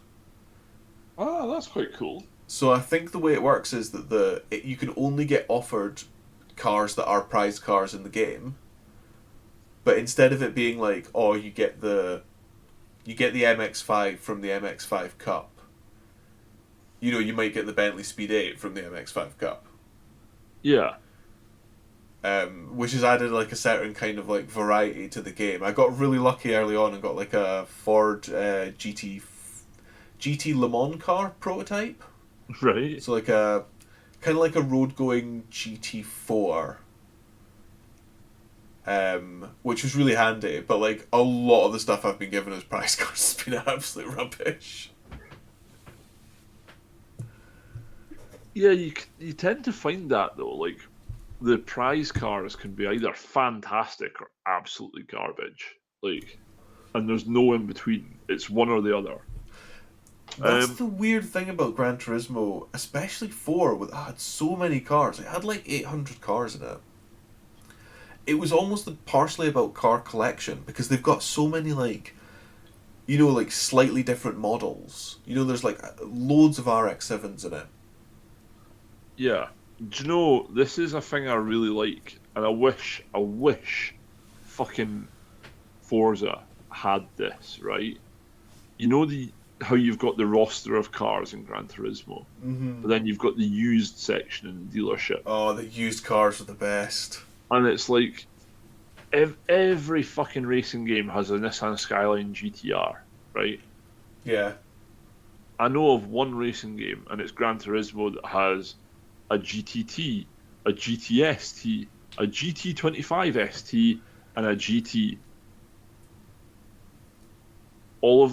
Ah, that's quite cool. So I think the way it works is that you can only get offered cars that are prize cars in the game, but instead of it being like, oh, you get the MX-5 from the MX-5 Cup, you know, you might get the Bentley Speed 8 from the MX-5 Cup. Yeah. Which has added like a certain kind of like variety to the game. I got really lucky early on and got like a Ford GT Le Mans car prototype. Right. So like a kind of like a road going GT4, which was really handy. But like a lot of the stuff I've been given as prize cards has been absolute rubbish. Yeah, you tend to find that though. Like the prize cars can be either fantastic or absolutely garbage. Like, and there's no in between. It's one or the other. That's Um, the weird thing about Gran Turismo, especially 4, with it had so many cars. It had like 800 cars in it. It was almost partially about car collection because they've got so many like, you know, like slightly different models. You know, there's like loads of RX-7s in it. yeah. Do you know this is a thing I really like, and I wish, fucking Forza had this, right? You know the how you've got the roster of cars in Gran Turismo, Mm-hmm. but then you've got the used section in the dealership, Oh, the used cars are the best. and it's like every fucking racing game has a Nissan Skyline GTR, right? Yeah. I know of one racing game, and it's Gran Turismo that has a GTT, a GTST, a GT25 ST, and a GT. All of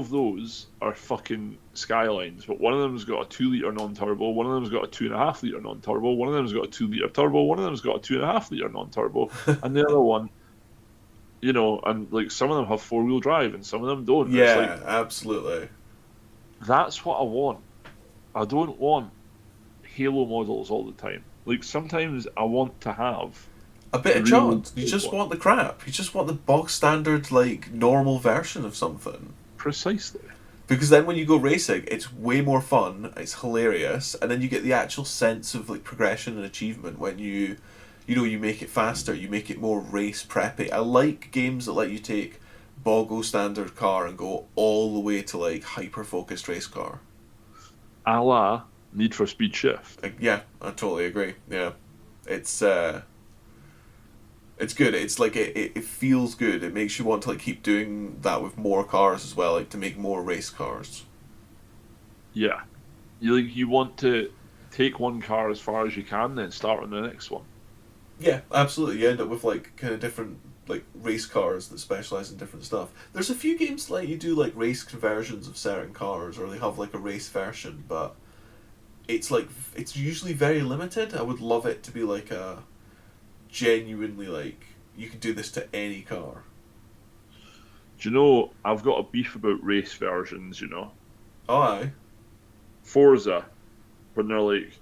those are fucking Skylines, but one of them's got a 2 liter non-turbo, one of them's got a 2.5 liter non-turbo, one of them's got a 2 liter turbo, one of them's got a 2.5 liter non-turbo, and the other one, and like some of them have four-wheel drive and some of them don't. It's like Yeah, absolutely. that's what I want. I don't want Halo models all the time. Like sometimes I want to have A bit of real Chod. You good just ones. want the crap. You just want the bog standard, like, normal version of something. Precisely. Because then when you go racing, it's way more fun, it's hilarious, and then you get the actual sense of, like, progression and achievement when you know, you make it faster, you make it more race preppy. I like games that let you take boggle standard car and go all the way to, like, hyper focused race car. A la Need for Speed Shift. Like, yeah, I totally agree. Yeah. It's, uh, it's good. It's like it feels good. It makes you want to like keep doing that with more cars as well, like to make more race cars. Yeah. You want to take one car as far as you can, then start on the next one. Yeah, absolutely. You end up with like kind of different like race cars that specialize in different stuff. There's a few games that let you do like race conversions of certain cars, or they have like a race version, but it's like it's usually very limited. I would love it to be like a genuinely like you can do this to any car. Do you know, I've got a beef about race versions. Oh, aye. Forza, when they're like,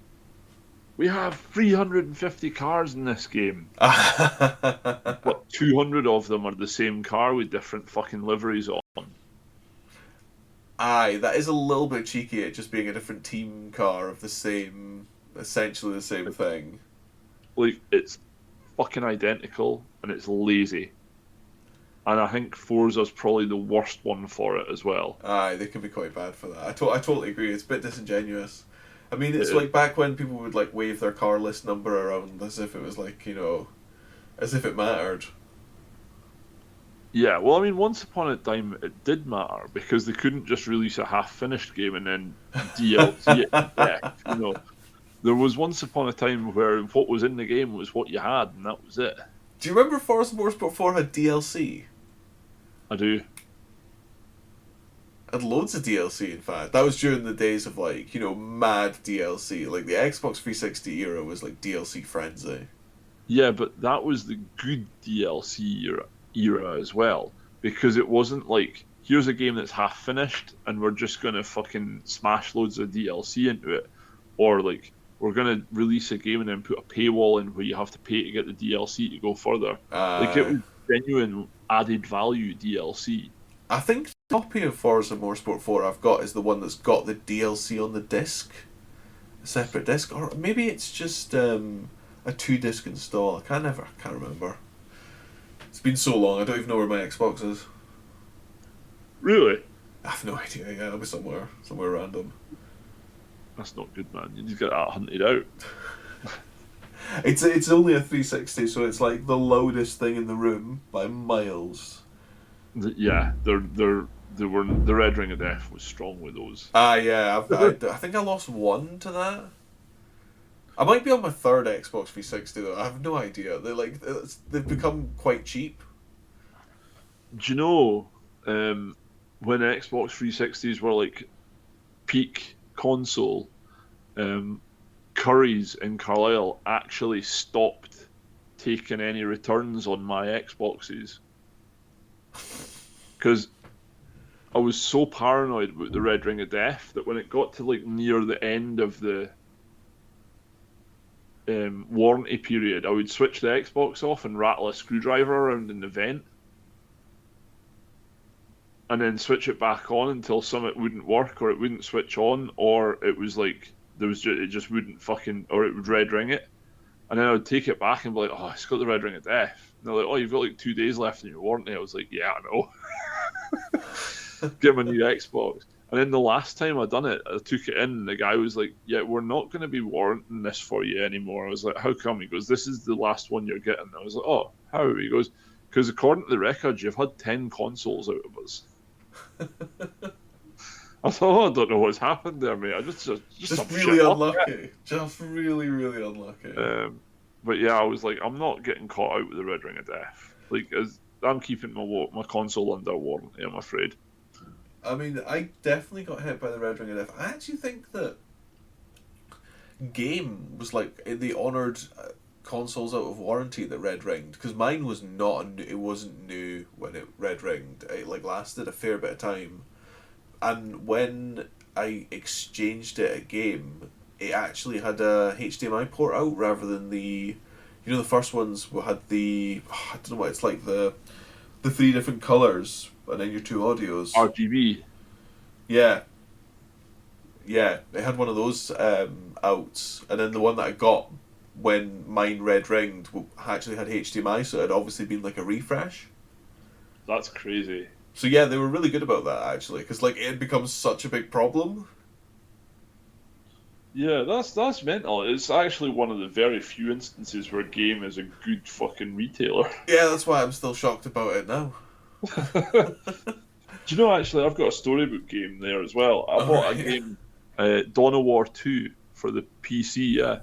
we have 350 cars in this game, but 200 of them are the same car with different fucking liveries on. Aye, that is a little bit cheeky at just being a different team car of the same, essentially the same thing. Like, it's fucking identical and it's lazy. And I think Forza's probably the worst one for it as well. Aye, they can be quite bad for that. I totally agree. It's a bit disingenuous. I mean, it's It, like back when people would like wave their car list number around as if it was like as if it mattered. yeah, well, I mean, once upon a time it did matter because they couldn't just release a half-finished game and then DLC it to death. There was once upon a time where what was in the game was what you had, and that was it. Do you remember Forza Motorsport 4 had DLC? I do. Had loads of DLC. In fact, that was during the days of like mad DLC. Like the Xbox 360 era was like DLC frenzy. Yeah, but that was the good DLC era as well, because it wasn't like here's a game that's half finished and we're just gonna fucking smash loads of DLC into it, or like we're gonna release a game and then put a paywall in where you have to pay to get the DLC to go further. Like it Uh, was genuine added value DLC. I think the copy of Forza Motorsport 4 I've got is the one that's got the DLC on the disc, a separate disc, or maybe it's just a two-disc install. I can't remember. It's been so long. I don't even know where my Xbox is. Really? I have no idea. Yeah, it'll be somewhere random. That's not good, man. You need to get that hunted out. It's only a 360, so it's like the loudest thing in the room by miles. Yeah, the Red Ring of Death was strong with those. Ah, yeah, I think I lost one to that. I might be on my third Xbox 360 though. I have no idea. They've become quite cheap. Do you know when Xbox 360s were like peak console? Um, Curry's in Carlisle actually stopped taking any returns on my Xboxes because I was so paranoid about the Red Ring of Death that when it got to like near the end of the warranty period, I would switch the Xbox off and rattle a screwdriver around in the vent, and then switch it back on until something wouldn't work or it wouldn't switch on, or it was like it just wouldn't fucking, or it would red ring it, and then I would take it back and be like, oh, it's got the Red Ring of Death. And they're like, oh, you've got like 2 days left in your warranty. I was like, yeah, I know. Get my new Xbox. And then the last time I done it, I took it in, and the guy was like, yeah, we're not going to be warranting this for you anymore. I was like, how come? He goes, this is the last one you're getting. I was like, oh, how? He goes, because according to the records, you've had 10 consoles out of us. I thought, oh, I don't know what's happened there, mate. I just some really shit unlucky. Just really, really unlucky. But yeah, I was like, I'm not getting caught out with the Red Ring of Death. Like, I'm keeping my console under warranty, I'm afraid. I mean, I definitely got hit by the Red Ring of Death. I actually think that Game was like they honoured consoles out of warranty that red ringed, because mine was not it wasn't new when it red ringed. It like lasted a fair bit of time, and when I exchanged it at Game, it actually had a HDMI port out rather than the first ones had the I don't know what it's like the three different colors and then your two audios. RGB. Yeah, yeah, it had one of those out, and then the one that I got when mine red ringed actually had HDMI, so it had obviously been like a refresh. That's crazy. So yeah, they were really good about that actually, because like it had become such a big problem. Yeah, that's mental. It's actually one of the very few instances where Game is a good fucking retailer. Yeah, that's why I'm still shocked about it now. Do you know, actually, I've got a storybook game there as well. I All bought a right. game, Dawn of War 2, for the PC, yeah.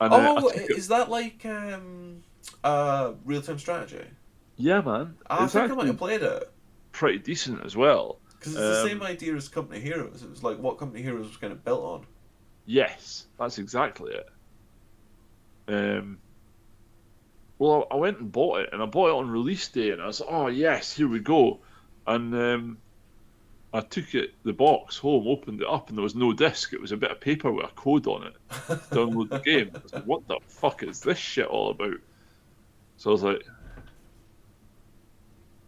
And I Oh, took it, is that like real time strategy? yeah, man. I It's think I might have actually played it. pretty decent as well. Because it's the same Um, idea as Company Heroes. It was like what Company Heroes was kind of built on. yes, that's exactly it. Um, well, I went and bought it, and I bought it on release day, and I was like, oh, yes, here we go. And I took the box home, opened it up, and there was no disc. It was a bit of paper with a code on it to download the game. I was like, what the fuck is this shit all about? So I was like,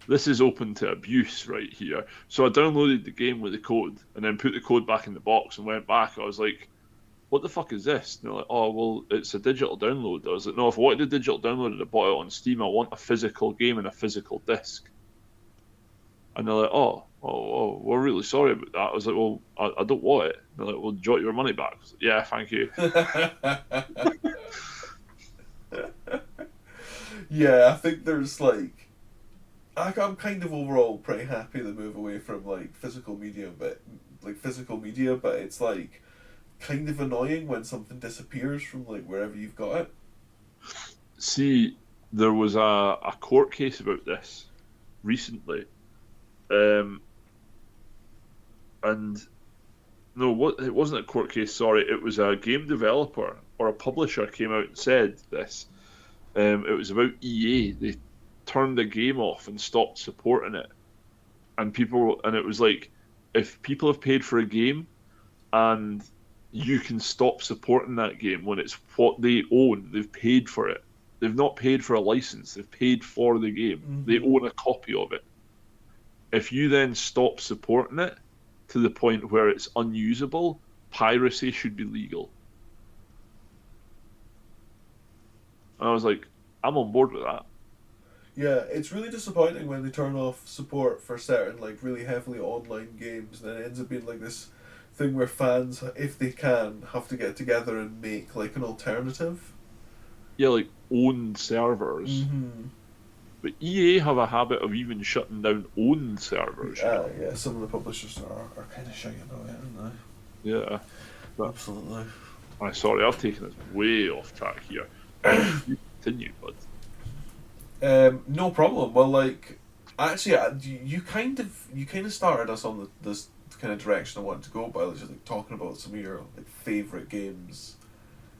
this is open to abuse right here. So I downloaded the game with the code and then put the code back in the box and went back. I was like, what the fuck is this? And they're like, oh, well, it's a digital download. I was like, no, if I wanted a digital download and I bought it on Steam, I want a physical game and a physical disc. And they're like, oh, we're really sorry about that. I was like, well, I don't want it. And they're like, well, do you want your money back? I was like, yeah, thank you. Yeah, I think there's like I'm kind of overall pretty happy to move away from like physical media, but it's like kind of annoying when something disappears from like wherever you've got it. See, there was a court case about this recently. Um, and no, what it wasn't a court case. Sorry, it was a game developer or a publisher came out and said this. It was about EA. They turned the game off and stopped supporting it, and it was like, if people have paid for a game and you can stop supporting that game when it's what they own, they've paid for it. They've not paid for a license. They've paid for the game. They Mm-hmm. own a copy of it. If you then stop supporting it to the point where it's unusable, piracy should be legal. And I was like, I'm on board with that. Yeah, it's really disappointing when they turn off support for certain like really heavily online games, and then it ends up being like this thing where fans, if they can, have to get together and make like an alternative. Yeah, like owned servers. Mm-hmm. But EA have a habit of even shutting down owned servers, you Yeah, know. yeah. Some of the publishers are kind of shy about it, aren't Yeah. they? But Absolutely. I'm sorry, I've taken us way off track here. You continue, but No problem. Well, like, actually, you kind of started us on this kind of direction I wanted to go by, just like talking about some of your like favorite games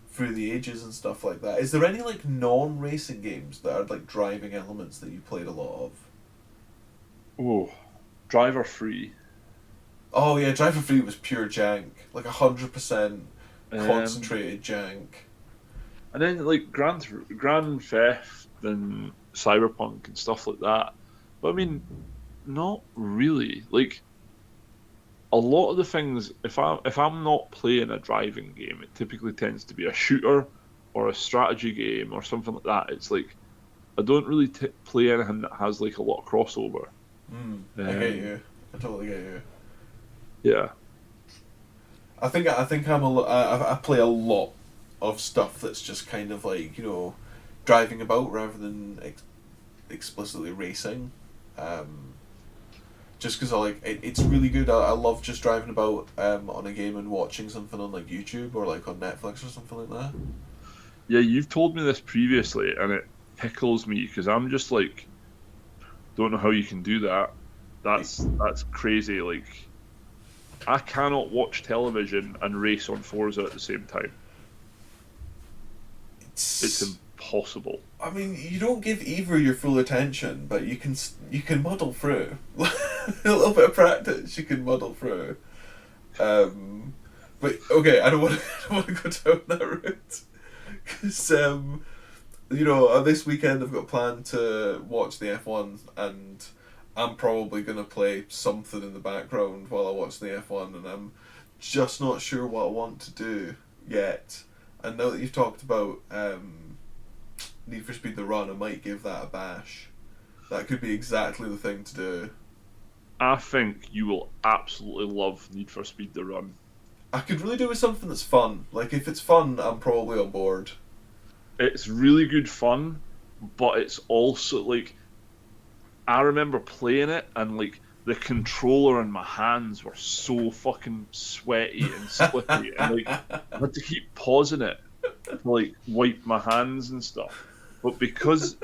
through the ages and stuff like that. Is there any like non-racing games that are like driving elements that you played a lot of? oh, driver free. Oh yeah, Driver Free was pure jank, like 100% Um, concentrated jank. and then like Grand Theft and Cyberpunk and stuff like that. But I mean, not really. Like a lot of the things, if I'm not playing a driving game, it typically tends to be a shooter or a strategy game or something like that. It's like I don't really play anything that has like a lot of crossover. I get Um, you. I totally get you. yeah, I think I play a lot of stuff that's just kind of like driving about rather than explicitly racing. Um, just because I like it's really good. I love just driving about on a game and watching something on like YouTube or like on Netflix or something like that. yeah. You've told me this previously, and it tickles me because I'm just like, don't know how you can do that. It, That's crazy. Like I cannot watch television and race on Forza at the same time. It's it's impossible. I mean, you don't give either your full attention, but you can muddle through. A little bit of practice, you can muddle through. Um, but okay, I don't want to, I don't want to go down that route because this weekend I've got planned to watch the F1, and I'm probably gonna play something in the background while I watch the F1, and I'm just not sure what I want to do yet. And now that you've talked about Need for Speed the Run, I might give that a bash. That could be exactly the thing to do. I think you will absolutely love Need for Speed the Run. I could really do with something that's fun. Like, if it's fun, I'm probably on board. It's really good fun, but it's also like I remember playing it and like the controller in my hands were so fucking sweaty and slippery and like I had to keep pausing it to like wipe my hands and stuff. But because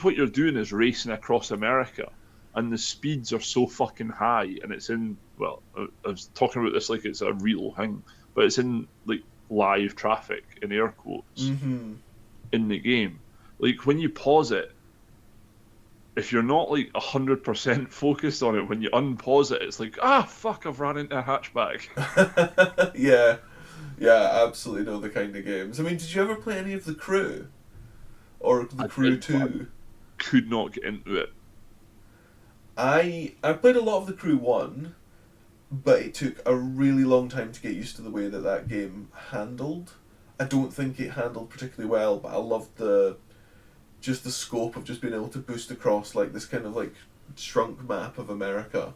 what you're doing is racing across America and the speeds are so fucking high and it's in well, I was talking about this like it's a real thing, but it's in like live traffic in air quotes Mm-hmm. in the game. Like when you pause it, if you're not like 100% focused on it, when you unpause it, it's like, ah, fuck, I've ran into a hatchback. Yeah. Yeah, I absolutely know the kind of games. I mean, did you ever play any of The Crew? Or The I Crew did, but I 2? could not get into it. I played a lot of The Crew 1, but it took a really long time to get used to the way that that game handled. I don't think it handled particularly well, but I loved the scope of just being able to boost across like this kind of like shrunk map of America.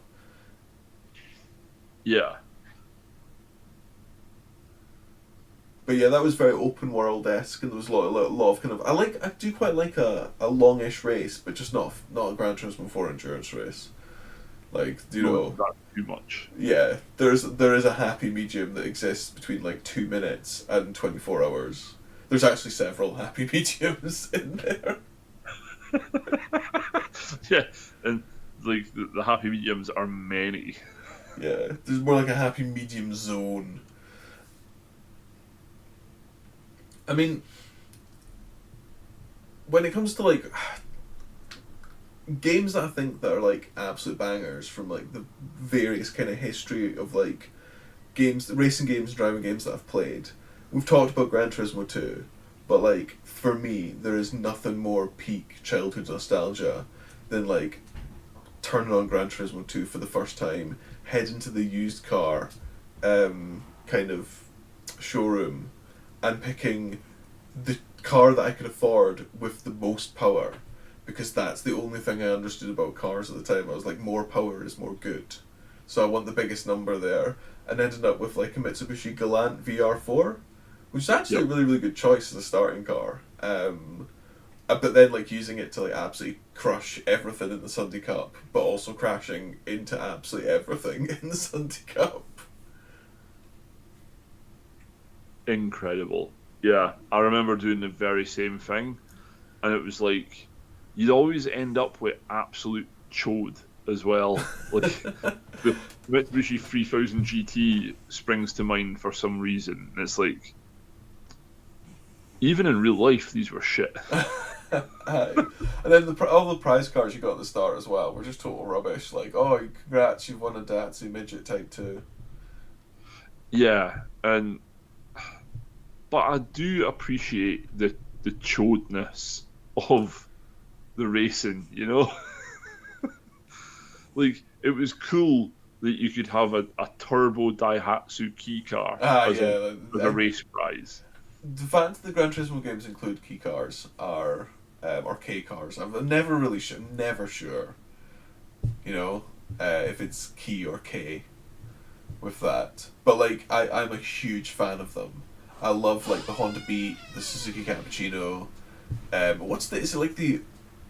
Yeah, But yeah, that was very open world esque, and there was a lot of kind of I do quite like a longish race, but just not a Gran Turismo 4 endurance race. Like no, that's too much. yeah, there is a happy medium that exists between like 2 minutes and 24 hours. There's actually several happy mediums in there. Yeah, and like the happy mediums are many. Yeah, there's more like a happy medium zone. I mean, when it comes to like games that I think that are like absolute bangers from like the various kind of history of like games, racing games, driving games that I've played. We've talked about Gran Turismo 2, but like for me, there is nothing more peak childhood nostalgia than like turning on Gran Turismo 2 for the first time, heading to the used car kind of showroom and picking the car that I could afford with the most power, because that's the only thing I understood about cars at the time. I was like, more power is more good. so I want the biggest number there, and ended up with like a Mitsubishi Galant VR4, which is actually a Yep. really really good choice as a starting car. But then like using it to like absolutely crush everything in the Sunday Cup, but also crashing into absolutely everything in the Sunday Cup. Incredible. Yeah, I remember doing the very same thing, and it was like you'd always end up with absolute chode as well. Like the Mitsubishi 3000 GT springs to mind for some reason. And it's like even in real life, these were shit. Aye. And then all the prize cards you got at the start as well were just total rubbish. Like, oh, congrats, you've won a Datsun Midget Type 2. Yeah, and but I do appreciate the chodeness of the racing. Like it was cool that you could have a turbo Daihatsu key car Ah, as a yeah. race prize. The fact that the Gran Turismo games include key cars are, or K cars, I'm never really sure, never sure, you know, if it's key or K with that. But like, I'm a huge fan of them. I love like the Honda Beat, the Suzuki Cappuccino. Is it like the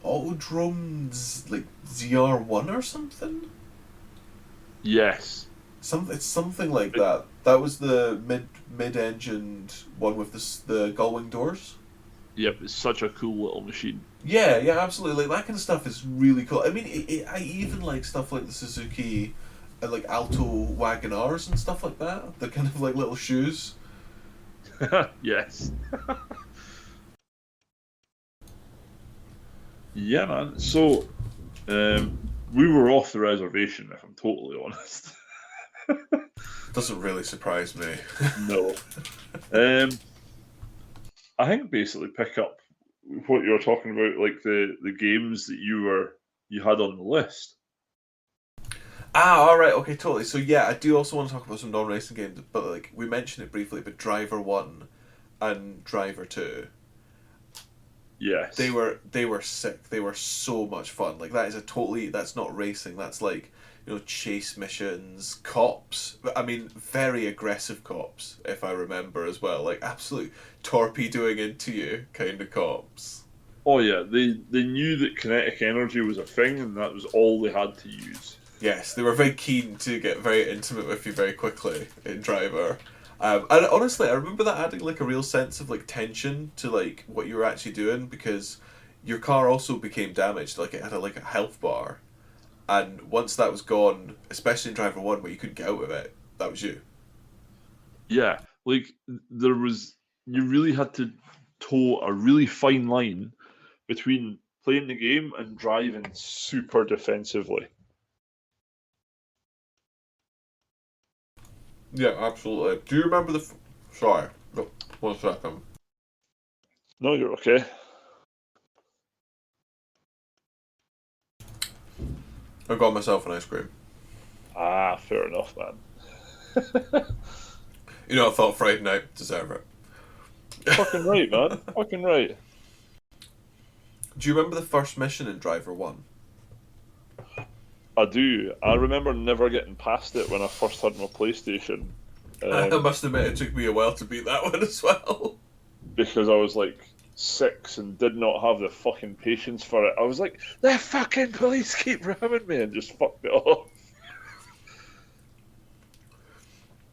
Autodrome's like ZR1 or something? Yes, It's something like it, that. That was the mid-engined one with the gullwing doors. yep, it's such a cool little machine. Yeah, yeah, absolutely. Like that kind of stuff is really cool. I mean, I even like stuff like the Suzuki, like Alto Wagonars and stuff like that. The kind of like little shoes. Yes, yeah, man. So we were off the reservation, if I'm totally honest. Doesn't really surprise me. No, um, I think basically pick up what you were talking about, like the games that you had on the list. Ah, all right, okay, totally. So yeah, I do also want to talk about some non-racing games, but like we mentioned it briefly, but Driver One and Driver Two, Yes. they were sick. They were so much fun. Like that is a totally that's not racing. That's like chase missions, cops. I mean, very aggressive cops, if I remember as well. Like absolute torpedoing into you kind of cops. Oh yeah, they knew that kinetic energy was a thing, and that was all they had to use. Yes, they were very keen to get very intimate with you very quickly in Driver. And honestly, I remember that adding like a real sense of like tension to like what you were actually doing because your car also became damaged. Like it had like a health bar, and once that was gone, especially in Driver One where you couldn't get out of it, that was you. Yeah, like there was you really had to toe a really fine line between playing the game and driving super defensively. Yeah, absolutely. Do you remember Sorry, no, 1 second. No, you're okay. I got myself an ice cream. Ah, fair enough, man. I thought Friday night deserve it. Fucking right, man. Fucking right. Do you remember the first mission in Driver One? I do. I remember never getting past it when I first had my PlayStation, I um, must admit, it took me a while to beat that one as well. because I was like 6 and did not have the fucking patience for it. I was like, the fucking police keep ramming me, and just fucked it off.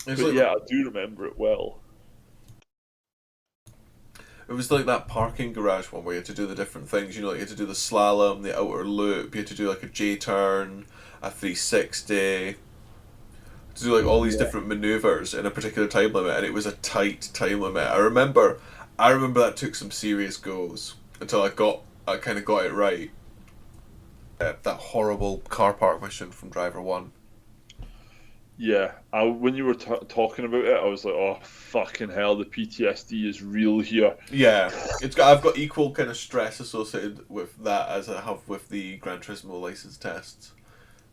It's But like yeah, I do remember it well. it was like that parking garage one where you had to do the different things. Like you had to do the slalom, the outer loop. You had to do like a J turn, a 360. To do like all these Yeah. different maneuvers in a particular time limit, and it was a tight time limit. I remember that took some serious goes until I kind of got it right. That horrible car park mission from Driver One. Yeah, when you were talking about it, I was like, "Oh fucking hell, the PTSD is real here." Yeah, I've got equal kind of stress associated with that as I have with the Gran Turismo license tests.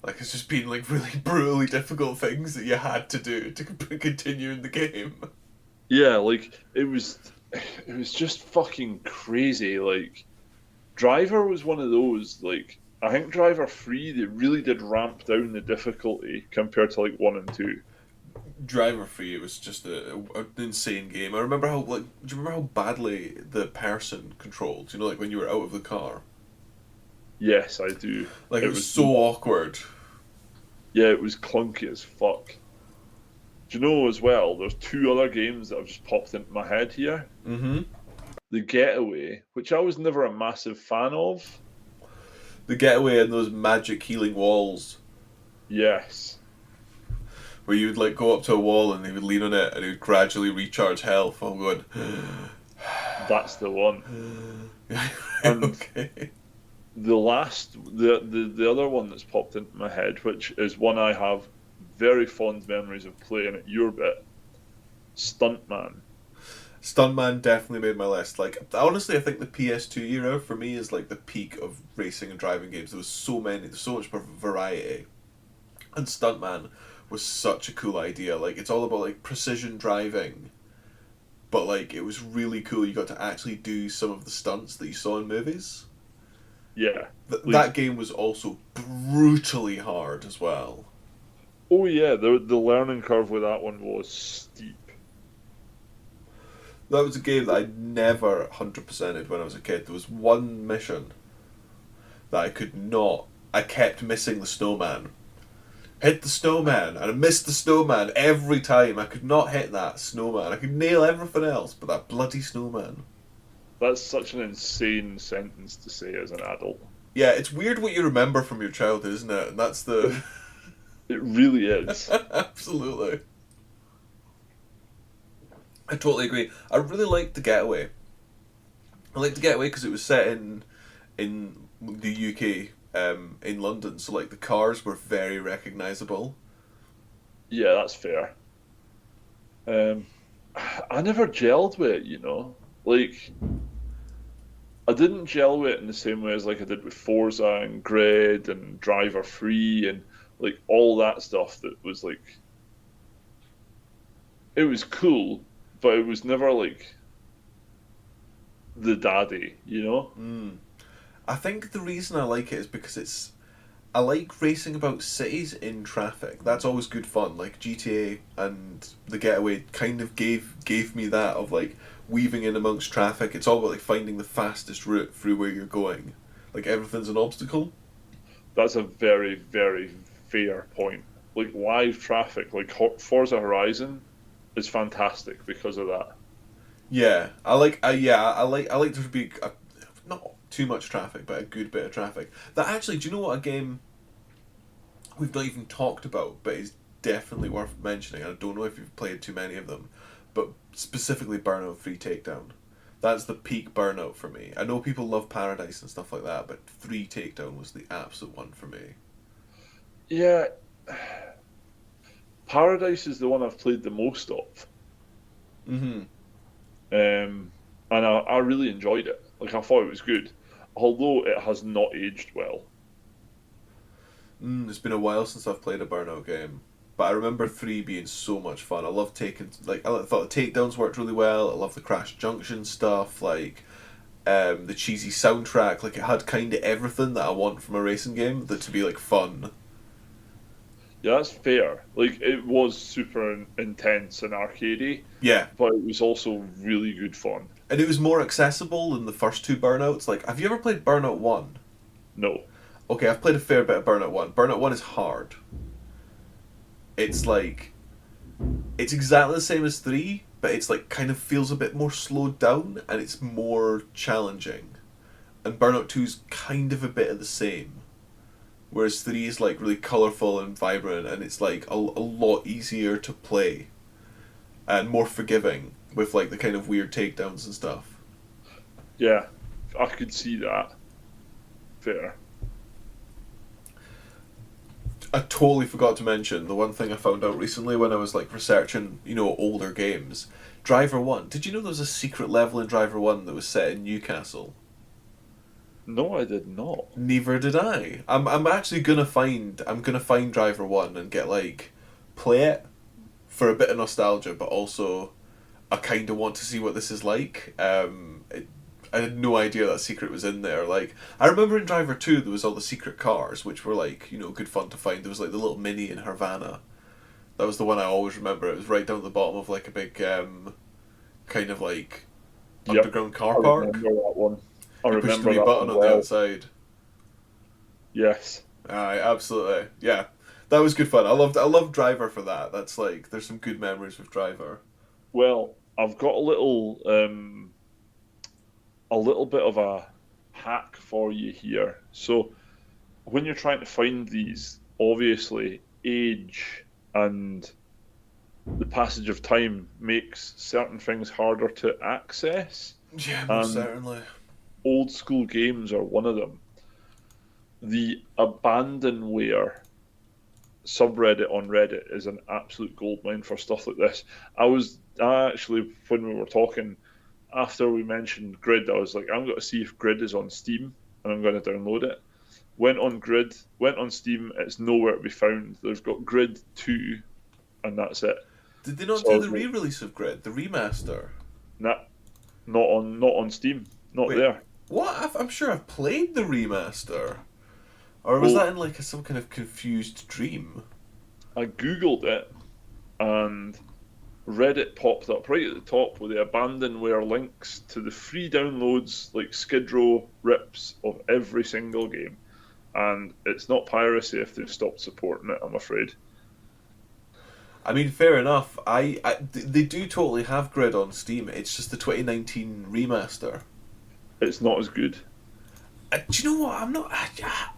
Like it's just been like really brutally difficult things that you had to do to continue in the game. Yeah, like it was just fucking crazy. Like Driver was one of those. Like I think Driver 3, they really did ramp down the difficulty compared to like 1 and 2. Driver Free, it was just an insane game. I remember how like, do you remember how badly the person controlled? You know, like when you were out of the car, Yes, I do. like it It was was, so awkward. yeah, it was clunky as fuck. Do you know as well, there's two other games that have just popped into my head here. Mm-hmm. The Getaway, which I was never a massive fan of. The getaway and those magic healing walls, Yes, where you would like go up to a wall and he would lean on it and he would gradually recharge health. I'm going. that's the one. And Okay. the other one that's popped into my head, which is one I have very fond memories of playing at your bit, Stuntman. Stuntman definitely made my list. Like honestly, I think the PS2 era for me is like the peak of racing and driving games. There was so many, there's so much variety, and Stuntman was such a cool idea. Like it's all about like precision driving, but like it was really cool. You got to actually do some of the stunts that you saw in movies. Yeah, That like game was also brutally hard as well. oh yeah, the learning curve with that one was steep. That was a game that I never 100%ed when I was a kid. There was one mission that I could not. I kept missing the snowman. Hit the snowman, and I missed the snowman every time. I could not hit that snowman. I could nail everything else, but that bloody snowman. That's such an insane sentence to say as an adult. Yeah, it's weird what you remember from your childhood, isn't it? And that's It, the. it really is. Absolutely. I totally agree. I really liked The Getaway. I liked The Getaway because it was set in the UK, in London, so like the cars were very recognisable. Yeah, that's fair. Um, I never gelled with it, Like, I didn't gel with it in the same way as like I did with Forza and Grid and Driver Free and like all that stuff that was like it was cool, but it was never like the daddy. Mm. I think the reason I like it is because I like racing about cities in traffic. That's always good fun. Like GTA and The Getaway kind of gave me that of like weaving in amongst traffic. It's all about like finding the fastest route through where you're going. Like everything's an obstacle. That's a very, very fair point. Like live traffic, like Forza Horizon is fantastic because of that. Yeah, I like. I like there to be not too much traffic, but a good bit of traffic. That actually, do you know what a game we've not even talked about, but is definitely worth mentioning? I don't know if you've played too many of them, but specifically Burnout 3 Takedown. That's the peak Burnout for me. I know people love Paradise and stuff like that, but 3 Takedown was the absolute one for me. Yeah, Paradise is the one I've played the most of. Mm-hmm. And I really enjoyed it. Like I thought it was good, although it has not aged well. It's been a while since I've played a Burnout game, but I remember 3 being so much fun. I love taking like thought the takedowns worked really well. I love the Crash Junction stuff, like the cheesy soundtrack. Like it had kind of everything that I want from a racing game, that to be like fun. Yeah, that's fair. Like it was super intense and arcadey, Yeah, but it was also really good fun. and it was more accessible than the first two Burnouts. Like, have you ever played Burnout 1? No, Okay, I've played a fair bit of Burnout 1. Burnout 1 is hard. It's like it's exactly the same as 3, but it's like kind of feels a bit more slowed down and it's more challenging. And Burnout 2 is kind of a bit of the same. Whereas 3 is like really colourful and vibrant and it's like a lot easier to play and more forgiving with like the kind of weird takedowns and stuff. yeah, I could see that. Fair. I totally forgot to mention the one thing I found out recently when I was like researching, older games. Driver 1. Did you know there was a secret level in Driver 1 that was set in Newcastle? No, I did not. Neither did I. I'm actually gonna find Driver 1 and get like play it for a bit of nostalgia, but also I kind of want to see what this is like. I had no idea that secret was in there. Like, I remember in Driver 2 there was all the secret cars, which were like, good fun to find. There was like the little Mini in Havana. That was the one I always remember. It was right down at the bottom of like a big kind of like Yep, underground car I park. remember that one. I You push the remember wee that button one on the well. outside. Yes. Aye, absolutely. Yeah. That was good fun. I loved Driver for that. That's like there's some good memories with Driver. Well, I've got a little bit of a hack for you here. So when you're trying to find these, obviously age and the passage of time makes certain things harder to access, Yeah, most and certainly. old school games are one of them. The abandonware subreddit on Reddit is an absolute goldmine for stuff like this. I actually, when we were talking after we mentioned Grid, I was like, I'm going to see if Grid is on Steam and I'm going to download it. Went on Grid, went on Steam, it's nowhere to be found. They've got Grid 2 and that's it. Did they not So I do was the like, re-release of Grid, the remaster? nah, not on Steam, not Wait, there. what? I'm sure I've played the remaster. Or was Well, that in like some kind of confused dream? I googled it and Reddit popped up right at the top with the abandonware links to the free downloads, like Skid Row rips of every single game. And it's not piracy if they've stopped supporting it, I'm afraid. I mean, fair enough. They do totally have Grid on Steam. It's just the 2019 remaster. It's not as good. Do you know what? I'm not.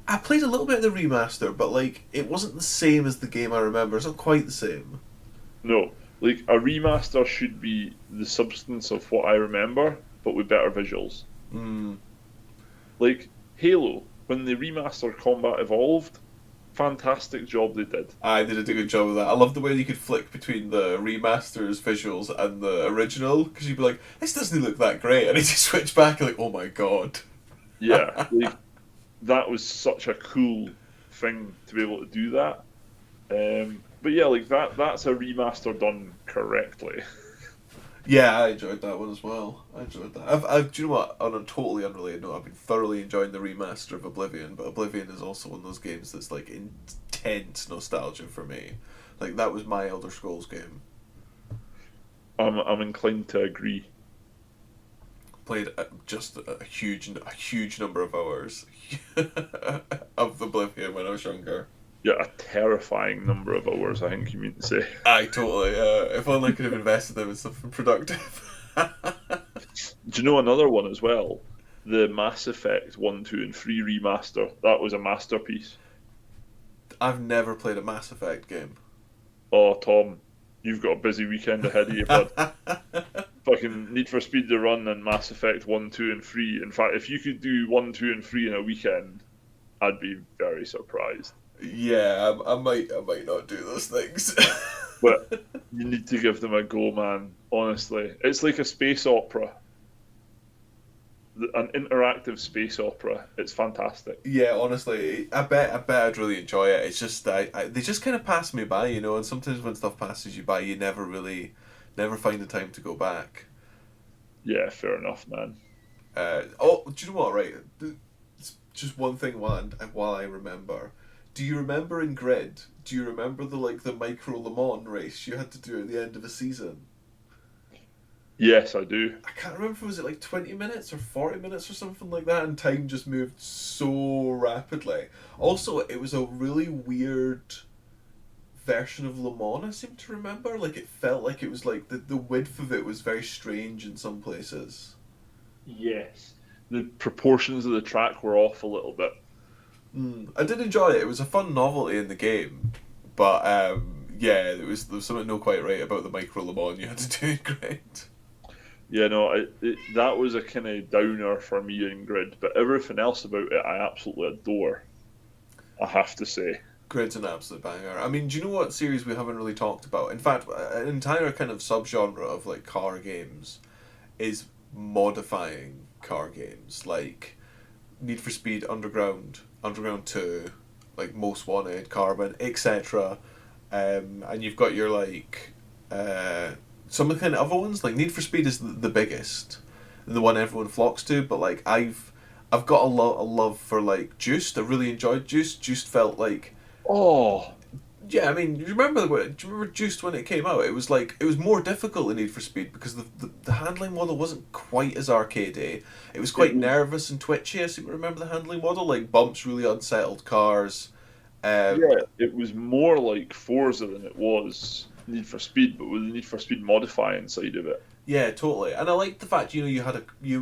I played a little bit of the remaster, but like it wasn't the same as the game I remember. It's not quite the same. No, like a remaster should be the substance of what I remember, but with better visuals. Hmm. Like Halo, when the remastered Combat Evolved, fantastic job they did. I did a good job of that. I love the way you could flick between the remaster's visuals and the original because you'd be like, "This doesn't look that great," and you just switch back and like, "Oh my god." Yeah, like that was such a cool thing to be able to do that. But yeah, like that's a remaster done correctly. Yeah, I enjoyed that one as well. I enjoyed that. Do you know what? On a totally unrelated note, I've been thoroughly enjoying the remaster of Oblivion, but Oblivion is also one of those games that's like intense nostalgia for me. Like that was my Elder Scrolls game. I'm inclined to agree. Played just a huge number of hours of Oblivion when I was younger. Yeah, a terrifying number of hours, I think you mean to say. I totally. If only I could have invested them in something productive. Do you know another one as well? The Mass Effect 1, 2, and 3 remaster. That was a masterpiece. I've never played a Mass Effect game. Oh, Tom, you've got a busy weekend ahead of you, bud. Fucking Need for Speed the Run and Mass Effect 1, 2, and 3. In fact, if you could do 1, 2, and 3 in a weekend, I'd be very surprised. Yeah, I might not do those things. But you need to give them a go, man. Honestly, it's like a space opera, an interactive space opera. It's fantastic. Yeah, honestly, I bet I'd really enjoy it. It's just they just kind of pass me by, and sometimes when stuff passes you by, you never find the time to go back. Yeah, fair enough, man. Do you know what? Right, just one thing while I remember. Do you remember in Grid? Do you remember the micro Le Mans race you had to do at the end of a season? Yes, I do. I can't remember if it was it like 20 minutes or 40 minutes or something like that, and time just moved so rapidly. Also, it was a really weird version of Le Mans. I seem to remember, like it felt like it was like the width of it was very strange in some places. Yes. The proportions of the track were off a little bit. I did enjoy it. It was a fun novelty in the game, but yeah, there was something not quite right about the micro Le Mans you had to do in Grid. Yeah, no, that was a kind of downer for me in Grid, but everything else about it I absolutely adore, I have to say. Grid's an absolute banger. I mean, do you know what series we haven't really talked about? In fact, an entire kind of subgenre of like car games is modifying car games, like Need for Speed Underground, Underground 2, like Most Wanted, Carbon, etc. And you've got your like some of the kind of other ones, like Need for Speed is the biggest. and the one everyone flocks to. But like I've got a lot of love for like Juiced. I really enjoyed Juiced. Juiced felt like Oh, yeah. I mean, do you remember Juiced when it came out? It was like it was more difficult than Need for Speed because the handling model wasn't quite as arcadey. It was it quite was. nervous and twitchy. I seem to remember the handling model, like bumps really unsettled cars. Um, Yeah, it was more like Forza than it was Need for Speed, but with the Need for Speed modifying side of it. Yeah, totally. And I liked the fact you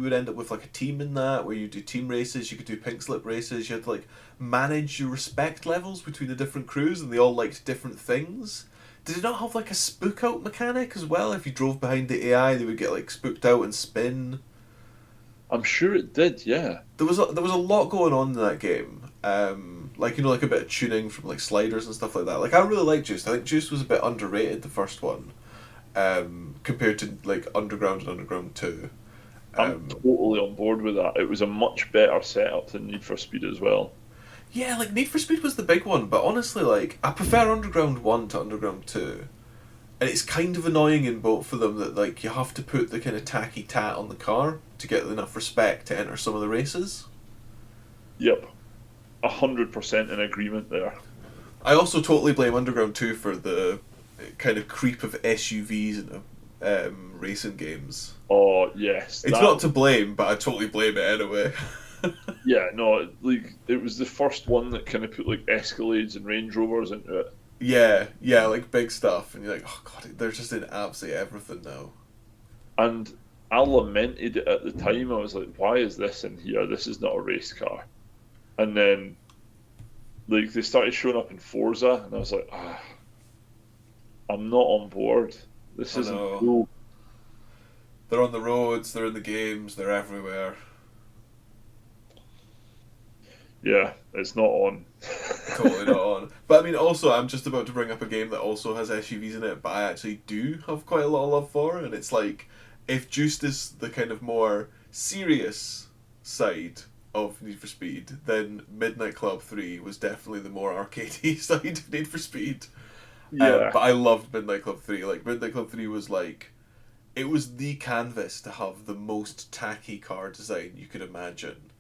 would end up with like a team in that where you do team races, you could do pink slip races, you had to like manage your respect levels between the different crews and they all liked different things. Did it not have like a spook out mechanic as well? If you drove behind the AI, they would get like spooked out and spin. I'm sure it did, yeah. There was a lot going on in that game. Like like a bit of tuning from like sliders and stuff like that. Like I really liked Juice. I think Juice was a bit underrated the first one, compared to like Underground and Underground Two. I'm Um, totally on board with that. It was a much better setup than Need for Speed as well. yeah, like Need for Speed was the big one, but honestly, like I prefer Underground One to Underground Two, and it's kind of annoying in both of them that like you have to put the kind of tacky tat on the car to get enough respect to enter some of the races. Yep, 100% in agreement there. I also totally blame Underground Two for the kind of creep of SUVs in racing games. Oh yes, It's not to blame, but I totally blame it anyway. yeah, no, like it was the first one that kind of put like Escalades and Range Rovers into it. Yeah, yeah, like big stuff, and you're like, oh god, they're just in absolutely everything now. And I lamented it at the time. I was like, why is this in here? This is not a race car. And then like they started showing up in Forza, and I was like, I'm not on board. This I isn't know. cool. They're on the roads, they're in the games, they're everywhere. Yeah, it's not on. Totally not on. But I mean, also, I'm just about to bring up a game that also has SUVs in it, but I actually do have quite a lot of love for, and it's like, if Juiced is the kind of more serious side of Need for Speed, then Midnight Club 3 was definitely the more arcadey side of Need for Speed. Yeah, But I loved Midnight Club 3. Like, Midnight Club 3 was like, it was the canvas to have the most tacky car design you could imagine.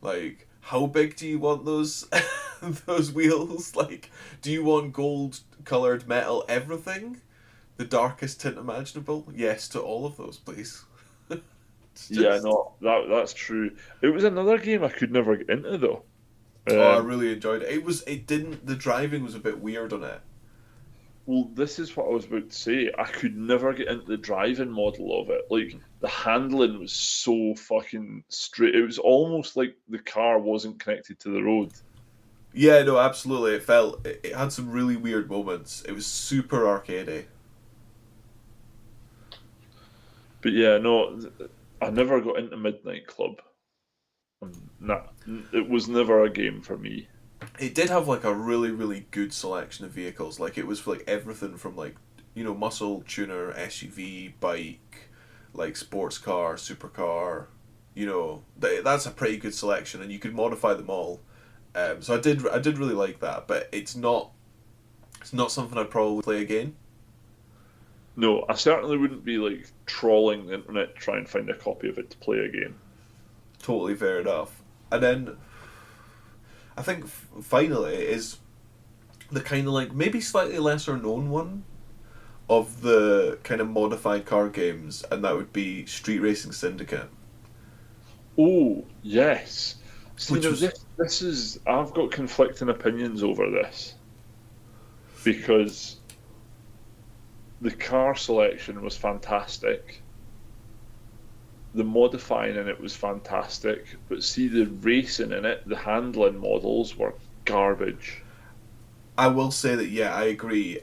Like, how big do you want those those wheels? Like, do you want gold colored metal everything? The darkest tint imaginable? Yes to all of those, please. It's yeah, just no, that's true. It was another game I could never get into though. oh, I Um, really enjoyed it. It didn't the driving was a bit weird on it. well, this is what I was about to say. I could never get into the driving model of it. Like the handling was so fucking straight. It was almost like the car wasn't connected to the road. Yeah, no, absolutely. It had some really weird moments. It was super arcadey. But yeah, no, I never got into Midnight Club. Nah, it was never a game for me. It did have like a really really good selection of vehicles. Like it was for like everything from like muscle tuner, SUV, bike, like sports car, supercar. That's a pretty good selection, and you could modify them all. So I did really like that, but it's not something I'd probably play again. No, I certainly wouldn't be like trawling the internet to try and find a copy of it to play again. Totally fair enough. And then I think finally is the kind of like maybe slightly lesser known one of the kind of modified car games, and that would be Street Racing Syndicate, Oh, yes. See, which now was this is I've got conflicting opinions over this because the car selection was fantastic. The modifying in it was fantastic, but see the racing in it, the handling models were garbage. I will say that yeah, I agree.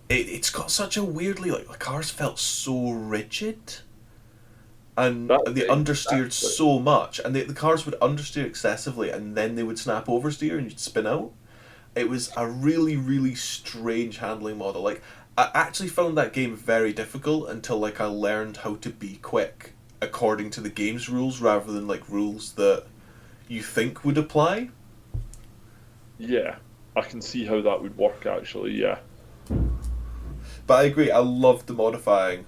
It's got such a weirdly like the cars felt so rigid and That's they it, understeered exactly. so much, and the cars would understeer excessively, and then they would snap oversteer and you'd spin out. It was a really really strange handling model. Like I actually found that game very difficult until like I learned how to be quick according to the game's rules rather than like rules that you think would apply. Yeah, I can see how that would work actually. Yeah, But I agree, I loved the modifying.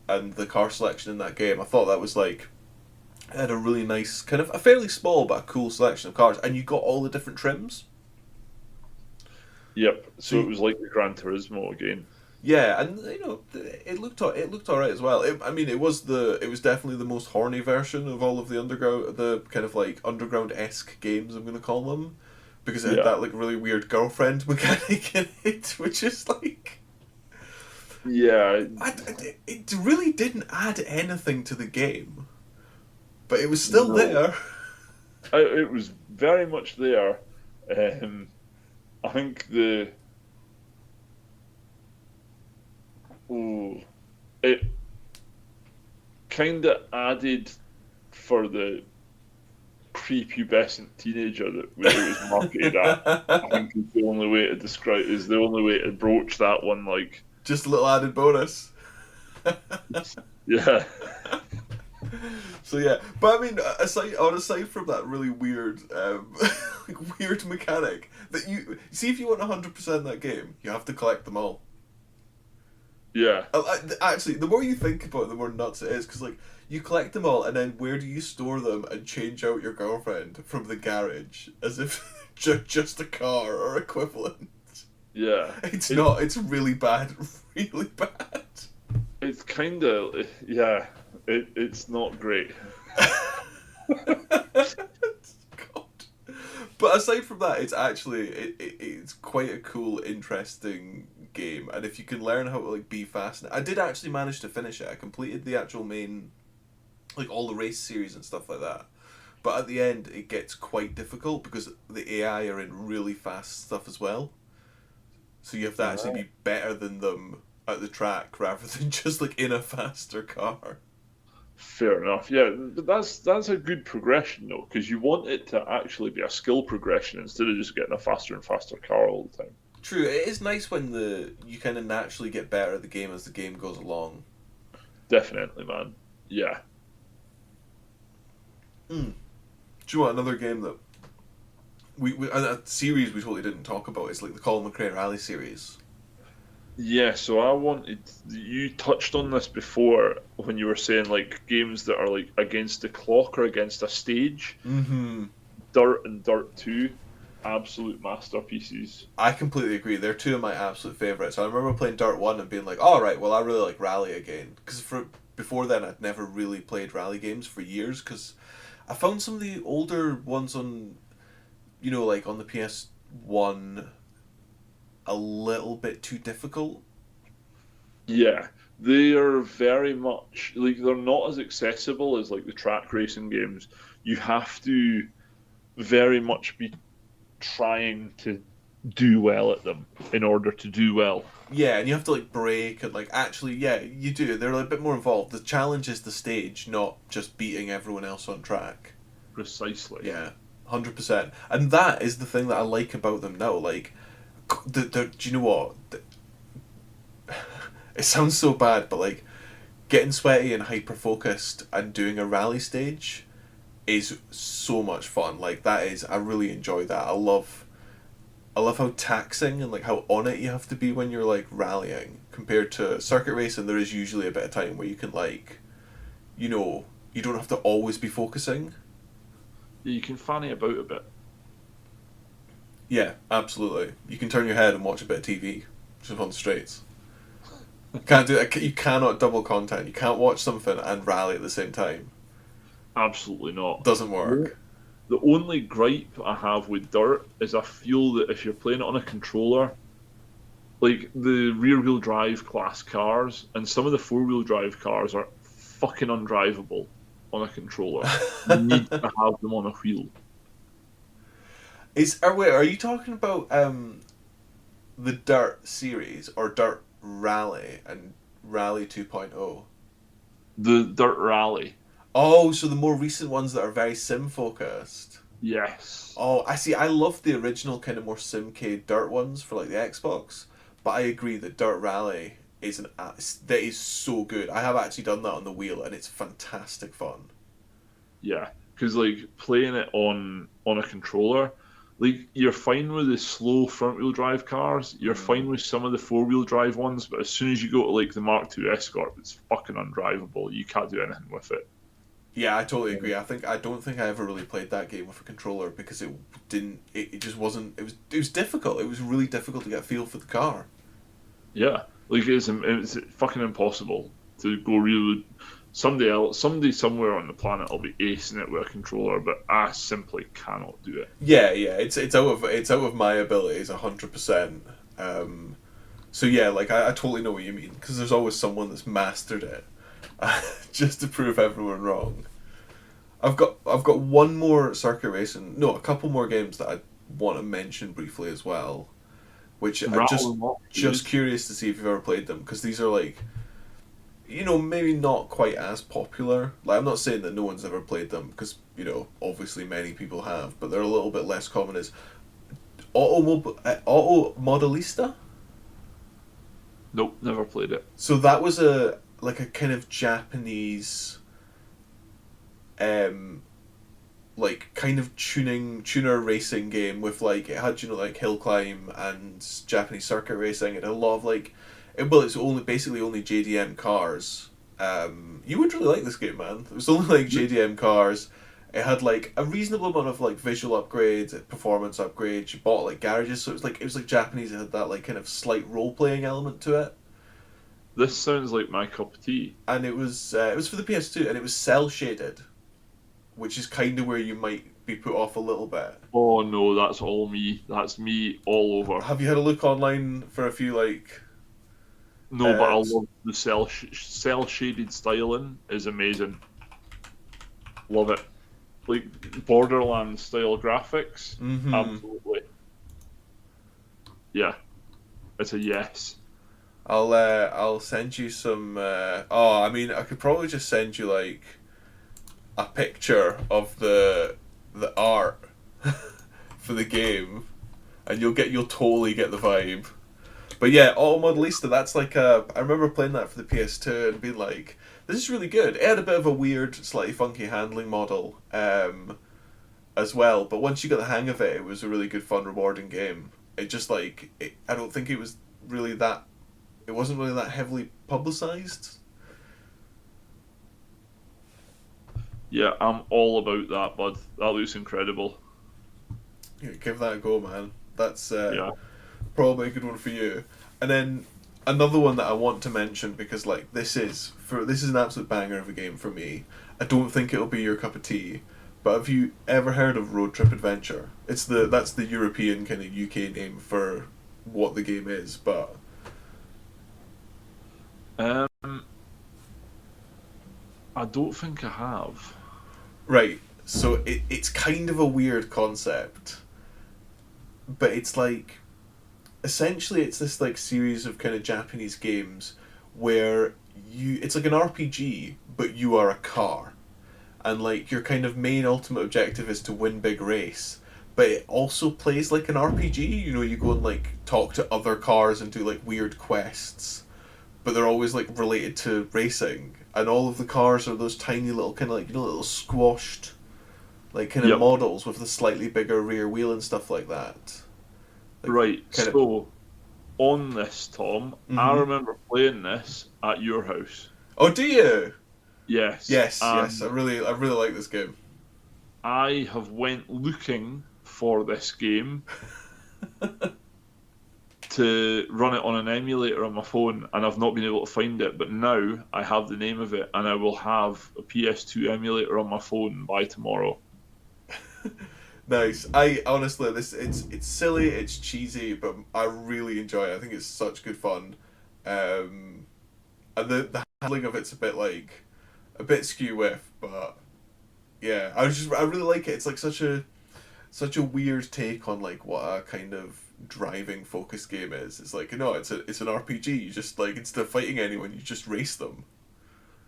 and the car selection in that game. I thought that was like it had a really nice kind of a fairly small but a cool selection of cars, and you got all the different trims. Yep. So So it was like the Gran Turismo again. yeah, and it looked all right as well. I mean, it was definitely the most horny version of all of the underground, the kind of like underground esque games, I'm gonna call them, because it had Yeah. that like really weird girlfriend mechanic in it, which is like Yeah. it really didn't add anything to the game, but it was still No. there. It was very much there. Um, I think oh, it kind of added for the prepubescent teenager that it was marketed at. I think is the only way to describe is the only way to broach that one. Like, Just a little added bonus. yeah, So yeah, but I mean, aside from that really weird, like weird mechanic that you see, if you want 100% that game, you have to collect them all. yeah, Actually, the more you think about it, the more nuts it is because like you collect them all, and then where do you store them and change out your girlfriend from the garage as if just a car or equivalent? yeah. It's It not. It's really bad. Really bad. it's kind of yeah. It's not great. God. But aside from that, it's actually it's quite a cool, interesting game, and if you can learn how to like be fast, I did actually manage to finish it. I completed the actual main, like all the race series and stuff like that. But at the end, it gets quite difficult because the AI are in really fast stuff as well. So you have to actually Right. be better than them at the track rather than just like in a faster car. Fair enough. Yeah, but that's a good progression though, because you want it to actually be a skill progression instead of just getting a faster and faster car all the time. True, it is nice when the you kind of naturally get better at the game as the game goes along. Definitely, man. Yeah. Mm. Do you want another game that a series we totally didn't talk about? Is like the Colin McRae Rally series. Yeah, so I wanted you touched on this before when you were saying like games that are like against the clock or against a stage. Mm-hmm. Dirt and Dirt 2, absolute masterpieces. I completely agree. They're two of my absolute favorites. I remember playing Dirt One and being like, "All right, well, I really like Rally again." Because for before then, I'd never really played rally games for years. Because I found some of the older ones on, like on the PS1, a little bit too difficult. Yeah, they are very much like they're not as accessible as like the track racing games. You have to very much be trying to do well at them in order to do well. Yeah, and you have to like break and like actually, yeah, you do. They're a bit more involved. The challenge is the stage, not just beating everyone else on track. Precisely. Yeah, 100%. And that is the thing that I like about them now. Like, do you know what? It sounds so bad, but like getting sweaty and hyper focused and doing a rally stage is so much fun. Like that is, I really enjoy that. I love how taxing and like how on it you have to be when you're like rallying compared to circuit racing. There is usually a bit of time where you can like, you don't have to always be focusing. Yeah, you can fanny about a bit. Yeah, absolutely. You can turn your head and watch a bit of TV just on the straights. Can't do that. You cannot double content. You can't watch something and rally at the same time. Absolutely not. Doesn't work. The only gripe I have with Dirt is I feel that if you're playing it on a controller, like the rear wheel drive class cars and some of the four wheel drive cars are fucking undrivable on a controller. You need to have them on a wheel. Are you talking about the Dirt series or Dirt Rally and Rally 2.0? The Dirt Rally. Oh, so the more recent ones that are very sim focused. Yes. Oh, I see. I love the original kind of more simcade Dirt ones for like the Xbox, but I agree that Dirt Rally is that is so good. I have actually done that on the wheel, and it's fantastic fun. Yeah. Because like playing it on a controller, Like you're fine with the slow front wheel drive cars, you're fine Mm. with some of the four-wheel drive ones, but as soon as you go to like the Mark II Escort, it's fucking undrivable. You can't do anything with it. Yeah, I totally agree. I don't think I ever really played that game with a controller because it didn't. It just wasn't. It was difficult. It was really difficult to get a feel for the car. Yeah, like it's fucking impossible to go really. Somebody else, somebody somewhere on the planet will be acing it with a controller, but I simply cannot do it. Yeah, yeah. It's out of my abilities 100%. So yeah, like I totally know what you mean because there's always someone that's mastered it, just to prove everyone wrong. I've got one more circuit racing. No, a couple more games that I want to mention briefly as well, which I Rattle just them off, just dude. curious to see if you've ever played them because these are like maybe not quite as popular. Like I'm not saying that no one's ever played them because obviously many people have, but they're a little bit less common. Is Auto Modelista? Nope, never played it. So that was a like a kind of Japanese um like kind of tuner racing game with like it had like hill climb and Japanese circuit racing. It had a lot of like it's only basically only JDM cars. You would really like this game, man. It was only like JDM cars. It had like a reasonable amount of like visual upgrades, performance upgrades. You bought like garages, so it was like Japanese. It had that like kind of slight role playing element to it, This sounds like my cup of tea. and it was for the PS2, and it was cell shaded, which is kind of where you might be put off a little bit. Oh no, that's all me. That's me all over. Have you had a look online for a few like? No, but I love the cell shaded styling is amazing. Love it. Like Borderlands style graphics, Mm-hmm. absolutely. Yeah, it's a yes. I'll send you some. I mean, I could probably just send you like a picture of the art for the game, and you'll totally get the vibe. But yeah, Auto Modelista, that's like I remember playing that for the PS2 and being like, this is really good. It had a bit of a weird, slightly funky handling model as well, but once you got the hang of it, it was a really good, fun, rewarding game. It just I don't think it was really that. It wasn't really that heavily publicized. Yeah, I'm all about that, bud. That looks incredible. Yeah, give that a go, man. That's Yeah. probably a good one for you. And then another one that I want to mention because like this is an absolute banger of a game for me. I don't think it'll be your cup of tea, but have you ever heard of Road Trip Adventure? That's the European kind of UK name for what the game is, but Um, I don't think I have. right. So it's kind of a weird concept, but it's like essentially it's this like series of kind of Japanese games where it's like an RPG, but you are a car, and like your kind of main ultimate objective is to win big race. But it also plays like an RPG. You go and like talk to other cars and do like weird quests, but they're always like related to racing. And all of the cars are those tiny little kind of like little squashed like kind of Yep. models with the slightly bigger rear wheel and stuff like that. Like Right. kind of. So on this, Tom, I Mm-hmm. remember playing this at your house. Oh, do you? Yes, Yes, yes. I really like this game. I have went looking for this game to run it on an emulator on my phone, and I've not been able to find it. But now I have the name of it, and I will have a PS2 emulator on my phone by tomorrow. Nice. I honestly, it's silly, it's cheesy, but I really enjoy it. I think it's such good fun, um, and the handling of it's a bit skew with, but yeah, I really like it. It's like such a weird take on like what a kind of driving focused game is. It's like it's an RPG. You just like instead of fighting anyone, you just race them.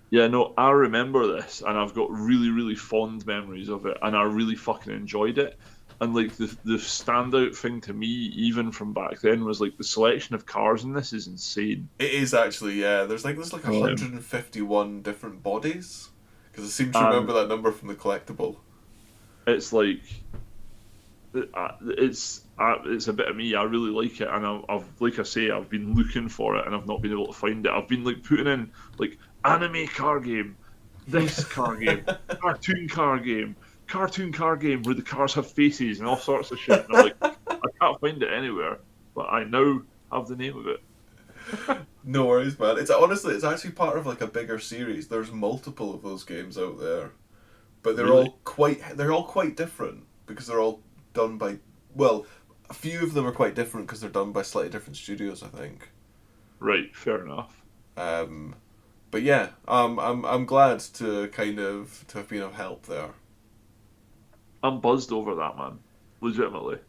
Yeah, no, I remember this, and I've got really, really fond memories of it, and I really fucking enjoyed it. And like the standout thing to me, even from back then, was like the selection of cars in this is insane. It is actually, yeah. There's like Um, 151 different bodies because I seem to and remember that number from the collectible. it's like it's a bit of me. I really like it, and I've like I say, I've been looking for it, and I've not been able to find it. I've been like putting in like anime car game, this car game, cartoon car game, cartoon car game where the cars have faces and all sorts of shit. And I'm like, I can't find it anywhere, but I now have the name of it. No worries, man. It's honestly, it's actually part of like a bigger series. There's multiple of those games out there, but Really? they're all quite different because they're all done by, well, a few of them are quite different because they're done by slightly different studios, I think. Right. Fair enough. Um, but yeah, I'm glad to kind of to have been of help there. I'm buzzed over that, man. Legitimately.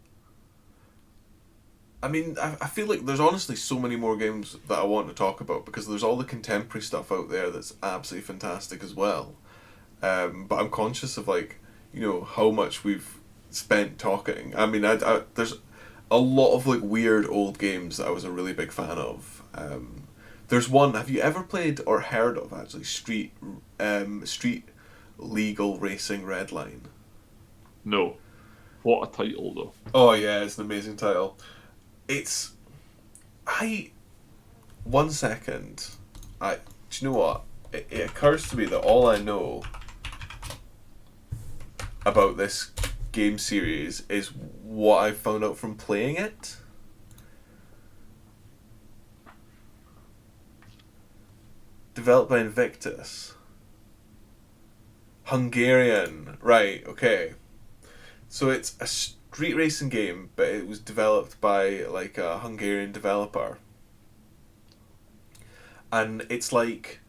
I mean, I feel like there's honestly so many more games that I want to talk about because there's all the contemporary stuff out there that's absolutely fantastic as well. But I'm conscious of like, how much we've spent talking. I mean, there's a lot of like weird old games that I was a really big fan of. There's one. Have you ever played or heard of actually Street Legal Racing Redline? No. What a title, though. Oh yeah, it's an amazing title. It's I one second. Do you know what? It occurs to me that all I know about this game series is what I found out from playing it. Developed by Invictus. Hungarian. Right, okay. So it's a street racing game, but it was developed by like a Hungarian developer. And it's like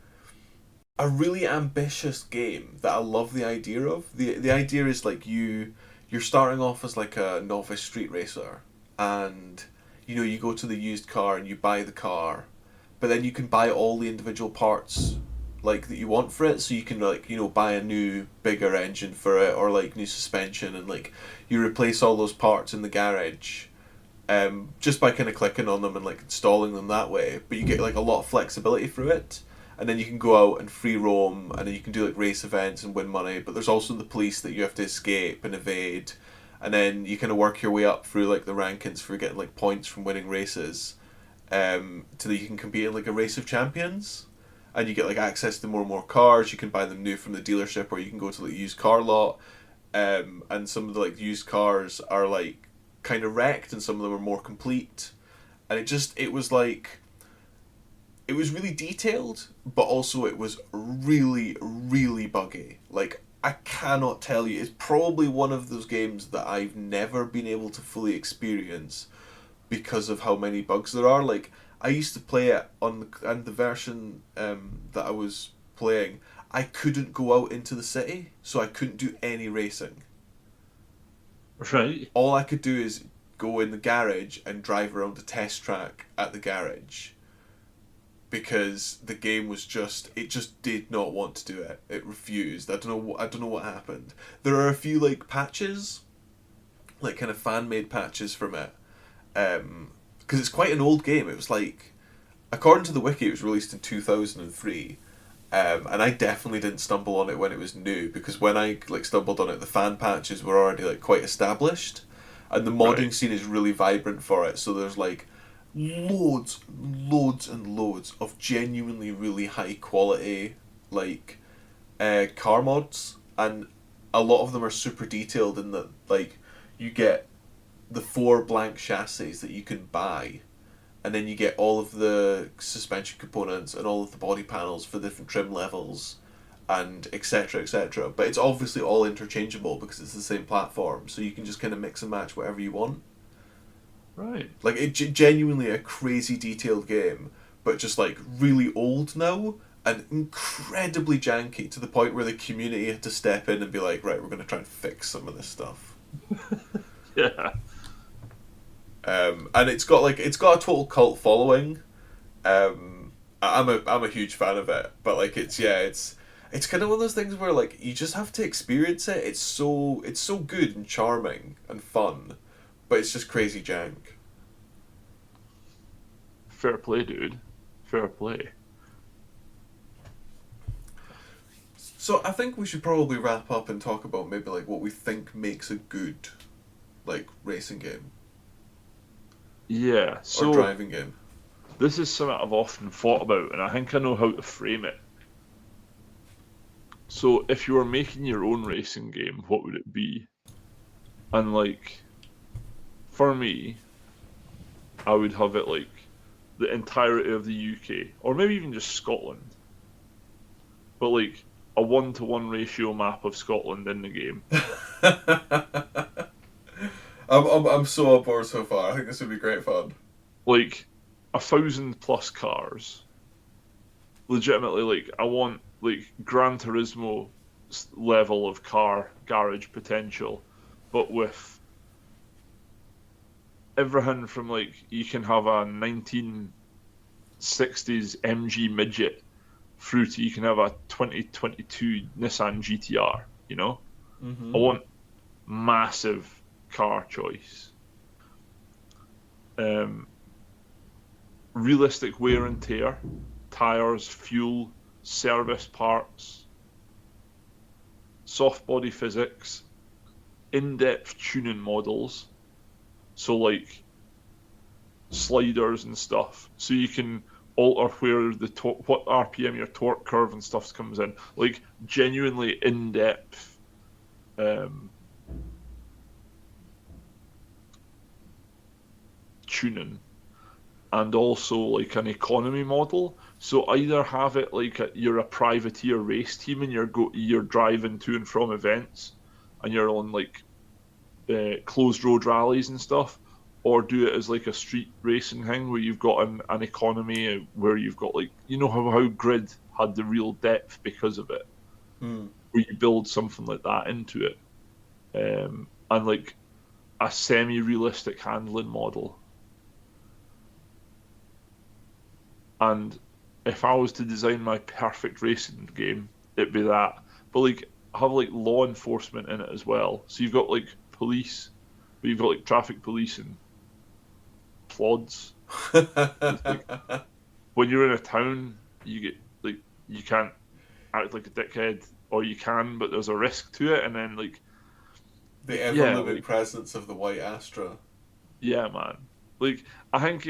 a really ambitious game that I love the idea of. The idea is like you're starting off as like a novice street racer, and you go to the used car and you buy the car, but then you can buy all the individual parts like that you want for it, so you can like buy a new bigger engine for it or like new suspension, and like you replace all those parts in the garage just by kind of clicking on them and like installing them that way. But you get like a lot of flexibility through it, and then you can go out and free roam, and then you can do like race events and win money. But there's also the police that you have to escape and evade, and then you kind of work your way up through like the rankings for getting like points from winning races, so that you can compete in like a race of champions. And you get like access to more and more cars. You can buy them new from the dealership, or you can go to like used car lot. And some of the like used cars are like kind of wrecked, and some of them are more complete. And it was really detailed, but also it was really really buggy. Like I cannot tell you. It's probably one of those games that I've never been able to fully experience because of how many bugs there are. Like I used to play it and the version that I was playing, I couldn't go out into the city, so I couldn't do any racing. Right. All I could do is go in the garage and drive around a test track at the garage because the game was it just did not want to do it. It refused. I don't know what happened. There are a few like patches, like kind of fan made patches from it, because it's quite an old game. It was like, according to the wiki, it was released in 2003. And I definitely didn't stumble on it when it was new, because when I like stumbled on it, the fan patches were already like quite established, and the modding Right. scene is really vibrant for it. So there's like loads and loads of genuinely really high quality like car mods, and a lot of them are super detailed in that like you get the 4 blank chassis that you can buy, and then you get all of the suspension components and all of the body panels for different trim levels, and etc etc. But it's obviously all interchangeable because it's the same platform, so you can just kind of mix and match whatever you want. Right. Like it's genuinely a crazy detailed game, but just like really old now and incredibly janky to the point where the community had to step in and be like, right, we're going to try and fix some of this stuff. Yeah. And it's got a total cult following. I'm a huge fan of it, but like it's kind of one of those things where like you just have to experience it. It's so good and charming and fun, but it's just crazy jank. Fair play, dude. Fair play. So I think we should probably wrap up and talk about maybe like what we think makes a good like racing game Yeah, or so driving game. this is something I've often thought about, and I think I know how to frame it. So if you were making your own racing game, what would it be? And like for me, I would have it like the entirety of the UK, or maybe even just Scotland, but like a 1-to-1 ratio map of Scotland in the game. I'm so on board so far. I think this would be great fun. Like 1,000+ cars. Legitimately, like I want like Gran Turismo level of car garage potential, but with everything from like you can have a 1960s MG midget through to you can have a 2022 Nissan GTR, you know? I Mm-hmm. want massive car choice. Um, Realistic wear and tear, tires, fuel, service parts, soft body physics, in-depth tuning models. So like sliders and stuff, so you can alter where what RPM your torque curve and stuff comes in. Like genuinely in-depth um, tuning, and also like an economy model. So either have it like you're a privateer race team and you're driving to and from events, and you're on like closed road rallies and stuff, or do it as like a street racing thing where you've got an economy where you've got like how Grid had the real depth because of it, Mm. where you build something like that into it, and like a semi-realistic handling model. And if I was to design my perfect racing game, it'd be that. But like have like law enforcement in it as well. So you've got like police, but you've got like traffic police and plods. It's like when you're in a town, you get like you can't act like a dickhead, or you can, but there's a risk to it. And then The ever yeah, living presence of the white Astra. yeah, man. Like I think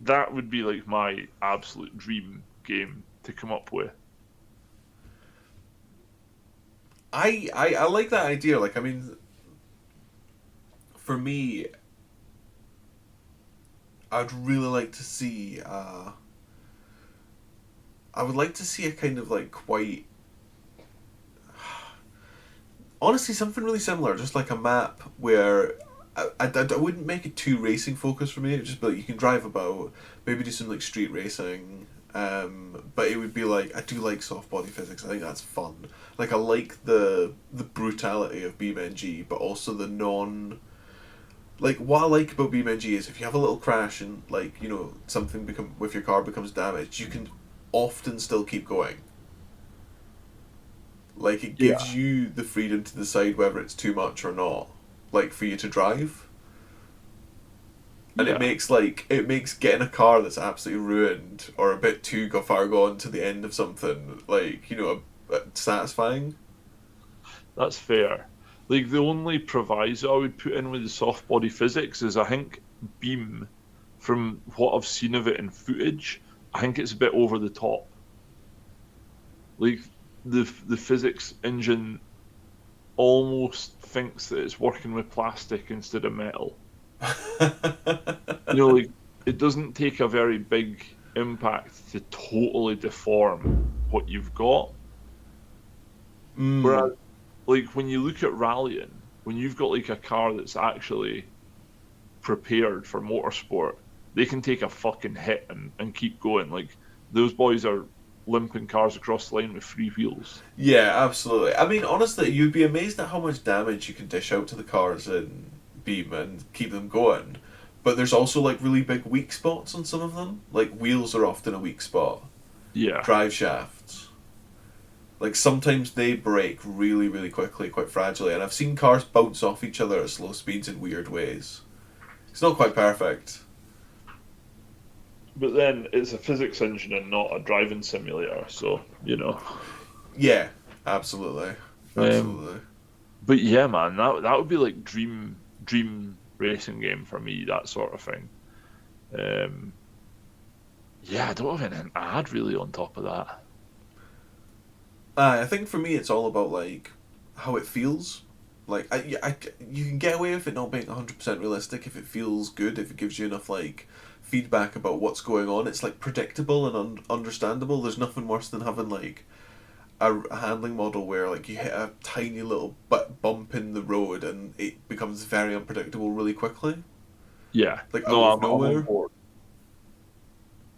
that would be like my absolute dream game to come up with. I like that idea. Like, I mean, for me, I'd really like to see. I would like to see a kind of like quite honestly something really similar, just like a map where I wouldn't make it too racing focused for me. It'd just be like you can drive about, maybe do some like street racing. But it would be like I do like soft body physics. I think that's fun. Like I like the brutality of BeamNG, but also the non. Like what I like about BeamNG is if you have a little crash and like something become with your car becomes damaged, you can often still keep going. Like it Yeah, gives you the freedom to decide whether it's too much or not, like for you to drive. And yeah, it makes getting a car that's absolutely ruined or a bit too far gone to the end of something like satisfying. that's fair. Like the only proviso I would put in with the soft body physics is I think Beam, from what I've seen of it in footage, I think it's a bit over the top. Like the physics engine almost thinks that it's working with plastic instead of metal. Like it doesn't take a very big impact to totally deform what you've got. Mm. Whereas, like when you look at rallying, when you've got like a car that's actually prepared for motorsport, they can take a fucking hit and keep going. Like those boys are limping cars across the line with three wheels. Yeah, absolutely. I mean, honestly, you'd be amazed at how much damage you can dish out to the cars in Beam and keep them going. But there's also like really big weak spots on some of them. Like wheels are often a weak spot. Yeah, Drive shafts. Like sometimes they break really, really quickly, quite fragilely, and I've seen cars bounce off each other at slow speeds in weird ways. It's not quite perfect. but then it's a physics engine and not a driving simulator, so. Yeah, absolutely, Um, absolutely. But yeah, man, that would be like dream racing game for me, that sort of thing. Um, yeah, I don't have anything to add really on top of that. I think for me, it's all about like how it feels. Like you can get away with it not being 100% realistic if it feels good, if it gives you enough like feedback about what's going on. It's like predictable and understandable. There's nothing worse than having like a handling model where like you hit a tiny little bump in the road and it becomes very unpredictable really quickly, Yeah, like out no, of I'm on nowhere. board.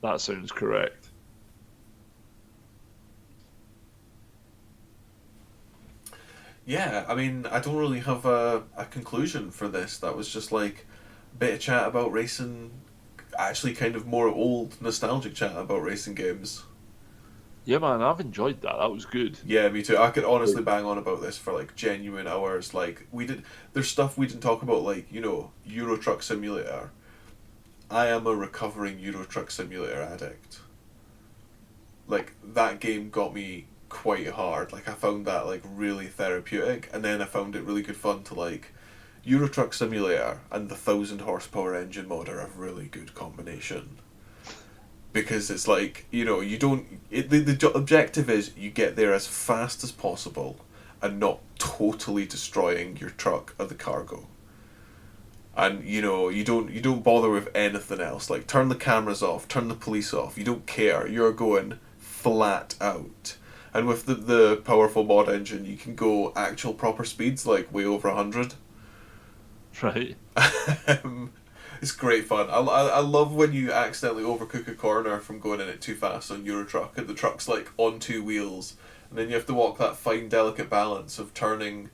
That sounds correct. Yeah, I mean, I don't really have a conclusion for this. That was just like a bit of chat about racing, actually kind of more old nostalgic chat about racing games. Yeah, man, I've enjoyed that. That was good. Yeah, me too. I could honestly Like, bang on about this for like genuine hours. Like there's stuff we didn't talk about, like Euro Truck Simulator. I am a recovering Euro Truck Simulator addict. Like that game got me quite hard. Like I found that like really therapeutic, and then I found it really good fun to like Euro Truck Simulator and the 1,000 horsepower engine mod are a really good combination because it's like you don't the objective is you get there as fast as possible and not totally destroying your truck or the cargo, and you don't bother with anything else, like turn the cameras off, turn the police off, you don't care, you're going flat out. And with the powerful mod engine you can go actual proper speeds like way over 100. right? um, it's great fun. I love when you accidentally overcook a corner from going in it too fast on Euro Truck and the truck's like on two wheels, and then you have to walk that fine delicate balance of turning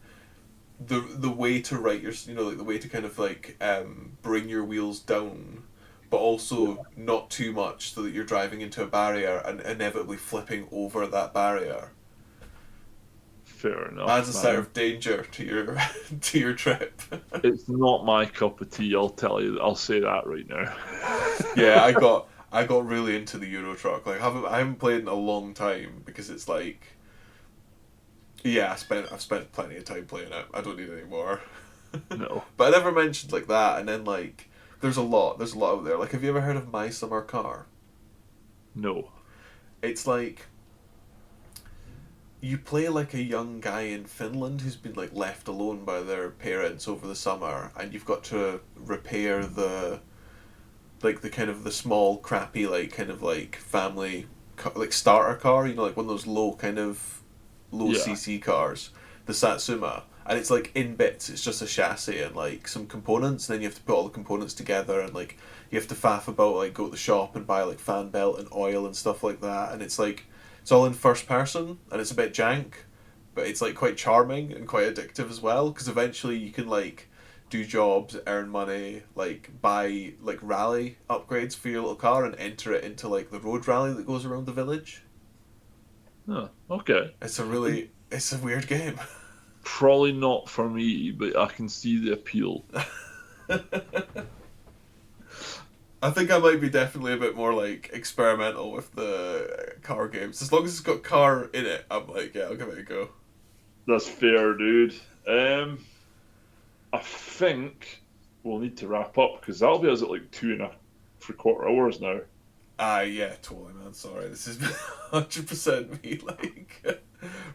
the way to right your like the way to kind of like bring your wheels down, but Yeah, also not too much so that you're driving into a barrier and inevitably flipping over that barrier. fair Adds enough, a set man. of danger to your to your trip. It's not my cup of tea, I'll tell you. I'll say that right now. Yeah, I got really into the Euro Truck. Like I haven't played in a long time because it's like yeah, I've spent plenty of time playing it. I don't need any more. No, But I never mentioned like that. And then like there's a lot out there. Like have you ever heard of My Summer Car? no. It's like you play like a young guy in Finland who's been like left alone by their parents over the summer, and you've got to repair the kind of the small crappy like kind of like family like starter car, like one of those low kind of low Yeah, cc cars, the Satsuma, and it's like in bits. It's just a chassis and like some components, and then you have to put all the components together, and like you have to faff about, like go to the shop and buy like fan belt and oil and stuff like that, and it's like it's all in first person and it's a bit jank, but it's like quite charming and quite addictive as well because eventually you can like do jobs, earn money, like buy like rally upgrades for your little car and enter it into like the road rally that goes around the village. oh, okay. It's a weird game. Probably not for me, but I can see the appeal. I think I might be definitely a bit more like experimental with the car games. As long as it's got car in it, I'm like, yeah, I'll give it a go. That's fair, dude. I think we'll need to wrap up because that'll be us at like 2.75 hours now. Ah, yeah, totally, man. Sorry, this is 100% me. Like,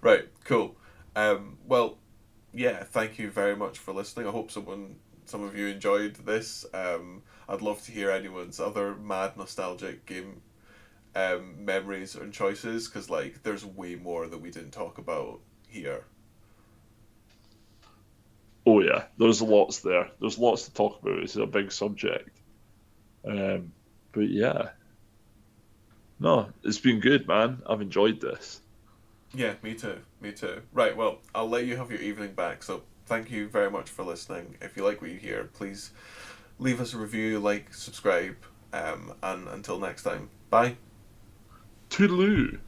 right, cool. Well, yeah, thank you very much for listening. I hope some of you enjoyed this. I'd love to hear anyone's other mad nostalgic game memories and choices because like there's way more that we didn't talk about here. Oh yeah, there's lots there. There's lots to talk about. This is a big subject. Um, but yeah, no, it's been good, man. I've enjoyed this. Yeah, me too. Me too. Right, well, I'll let you have your evening back. So thank you very much for listening. If you like what you hear, please leave us a review, like, subscribe, and until next time, bye. Toodaloo.